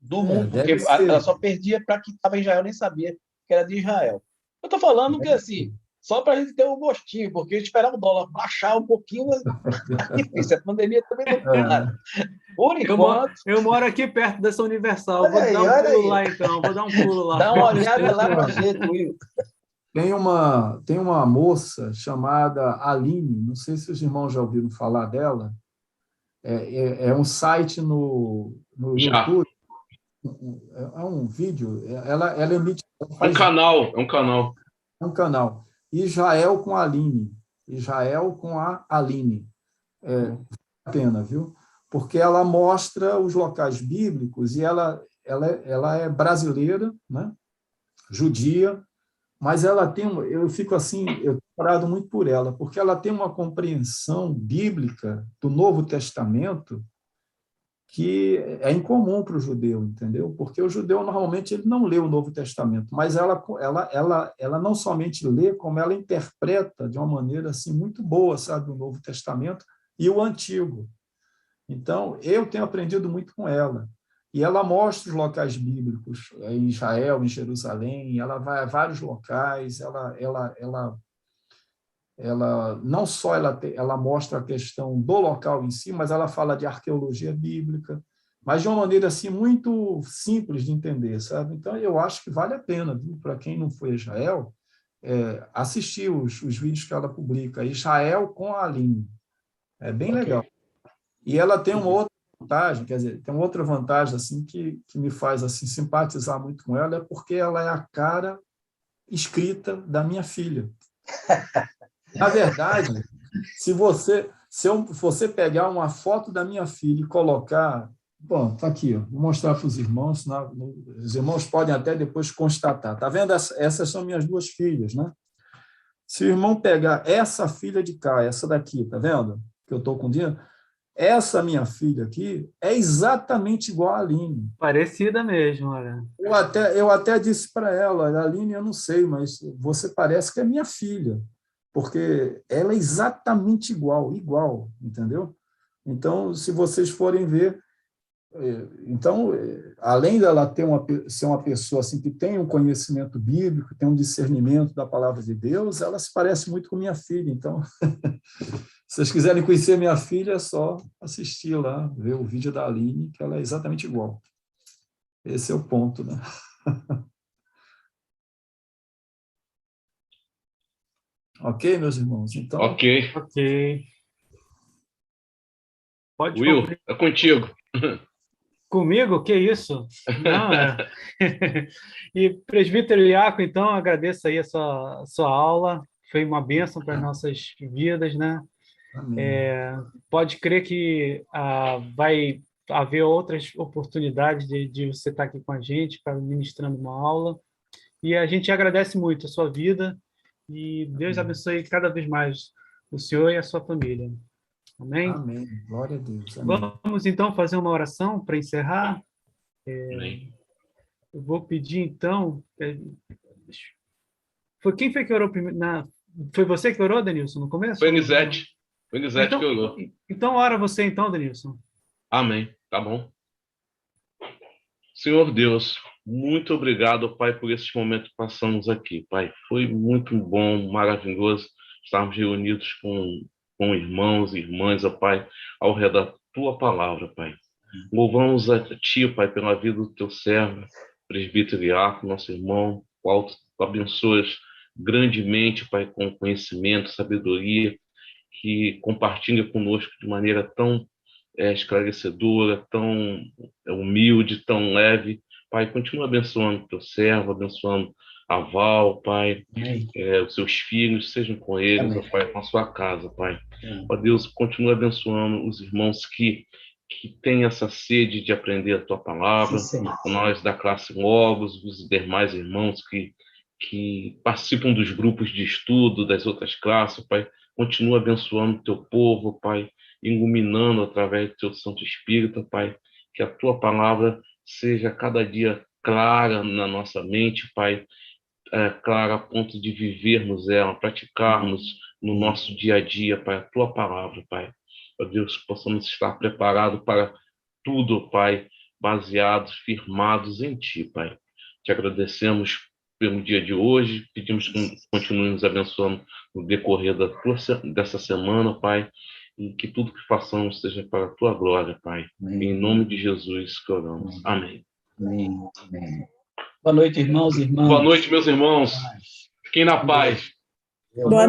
do mundo, porque ela só perdia para quem estava em Israel, nem sabia que era de Israel. Eu estou falando que, assim, só para a gente ter um gostinho, porque esperar o dólar baixar um pouquinho é difícil. A pandemia também não para. Por enquanto... Eu moro aqui perto dessa Universal. Vou dar um pulo lá, então. Vou dar um pulo lá. Dá uma olhada lá para a gente, Will. Tem uma moça chamada Aline, não sei se os irmãos já ouviram falar dela. É um site no YouTube. É um vídeo. Ela emite... É um canal. É um canal. Israel com a Aline. Israel com a Aline. Vale a pena, viu? Porque ela mostra os locais bíblicos e ela é brasileira, né? Judia, mas ela tem, eu fico assim, eu parado muito por ela, porque ela tem uma compreensão bíblica do Novo Testamento que é incomum para o judeu, entendeu? Porque o judeu normalmente ele não lê o Novo Testamento, mas ela não somente lê, como ela interpreta de uma maneira assim muito boa, sabe, o Novo Testamento e o Antigo. Então, eu tenho aprendido muito com ela. E ela mostra os locais bíblicos em Israel, em Jerusalém, ela vai a vários locais, ela não só ela mostra a questão do local em si, mas ela fala de arqueologia bíblica, mas de uma maneira assim muito simples de entender, sabe? Então, eu acho que vale a pena, para quem não foi a Israel, assistir os vídeos que ela publica. Israel com a Aline. É bem legal. E ela tem uma outra vantagem, quer dizer, tem uma outra vantagem assim que me faz assim simpatizar muito com ela, é porque ela é a cara escrita da minha filha. Na verdade, se você pegar uma foto da minha filha e colocar, bom, tá aqui, ó, vou mostrar para os irmãos, os irmãos podem até depois constatar. Tá vendo? Essas são minhas duas filhas, né? Se o irmão pegar essa filha de cá, essa daqui, tá vendo? Que eu estou com o dinheiro. Essa minha filha aqui é exatamente igual a Aline. Parecida mesmo, olha. Eu até disse para ela, Aline, eu não sei, mas você parece que é minha filha, porque ela é exatamente igual, entendeu? Então, se vocês forem ver, então, além dela ser uma pessoa assim, que tem um conhecimento bíblico, tem um discernimento da palavra de Deus, ela se parece muito com minha filha. Então, se vocês quiserem conhecer minha filha, é só assistir lá, ver o vídeo da Aline, que ela é exatamente igual. Esse é o ponto, né? Ok, meus irmãos? Então, Ok. Ok. Pode Will, concluir. é contigo. Comigo? Que isso? Não, é. E, presbítero Iaco, então, agradeço aí a sua aula. Foi uma bênção para as nossas vidas, né? amém. Pode crer que vai haver outras oportunidades de você estar aqui com a gente, para ministrando uma aula. E a gente agradece muito a sua vida e Deus abençoe cada vez mais o senhor e a sua família. Amém? Amém. Glória a Deus. Amém. Vamos, então, fazer uma oração para encerrar. Amém. Eu vou pedir, então... Quem foi que orou primeiro? Foi você que orou, Denilson, no começo? Foi Elisete. Foi Elisete que orou. Então, ora você, então, Denilson. Amém. Tá bom. Senhor Deus, muito obrigado, Pai, por esses momentos que passamos aqui, Pai. Foi muito bom, maravilhoso estarmos reunidos com irmãos e irmãs, ó Pai, ao redor da Tua palavra, Pai. Louvamos a Ti, Pai, pela vida do Teu servo, presbítero Iaco, nosso irmão, qual Tu abençoas grandemente, Pai, com conhecimento, sabedoria, que compartilha conosco de maneira tão esclarecedora, tão humilde, tão leve. Pai, continua abençoando o teu servo, abençoando a Val, Pai, os seus filhos, sejam com eles, ó Pai, com a sua casa, Pai. Ó Deus, continua abençoando os irmãos que têm essa sede de aprender a tua palavra, nós da classe Logos, os demais irmãos que participam dos grupos de estudo, das outras classes, Pai, continua abençoando o teu povo, Pai, iluminando através do teu Santo Espírito, Pai, que a tua palavra seja cada dia clara na nossa mente, Pai, clara a ponto de vivermos ela, praticarmos no nosso dia a dia, Pai, a tua palavra, Pai. Ó Deus, possamos estar preparados para tudo, Pai, baseados, firmados em Ti, Pai. Te agradecemos pelo dia de hoje, pedimos que continue nos abençoando no decorrer dessa semana, Pai, e que tudo que façamos seja para a Tua glória, Pai. Amém. Em nome de Jesus que oramos. Amém. Amém. Amém. Boa noite, irmãos e irmãs. Boa noite, meus irmãos. Fiquem na paz. Boa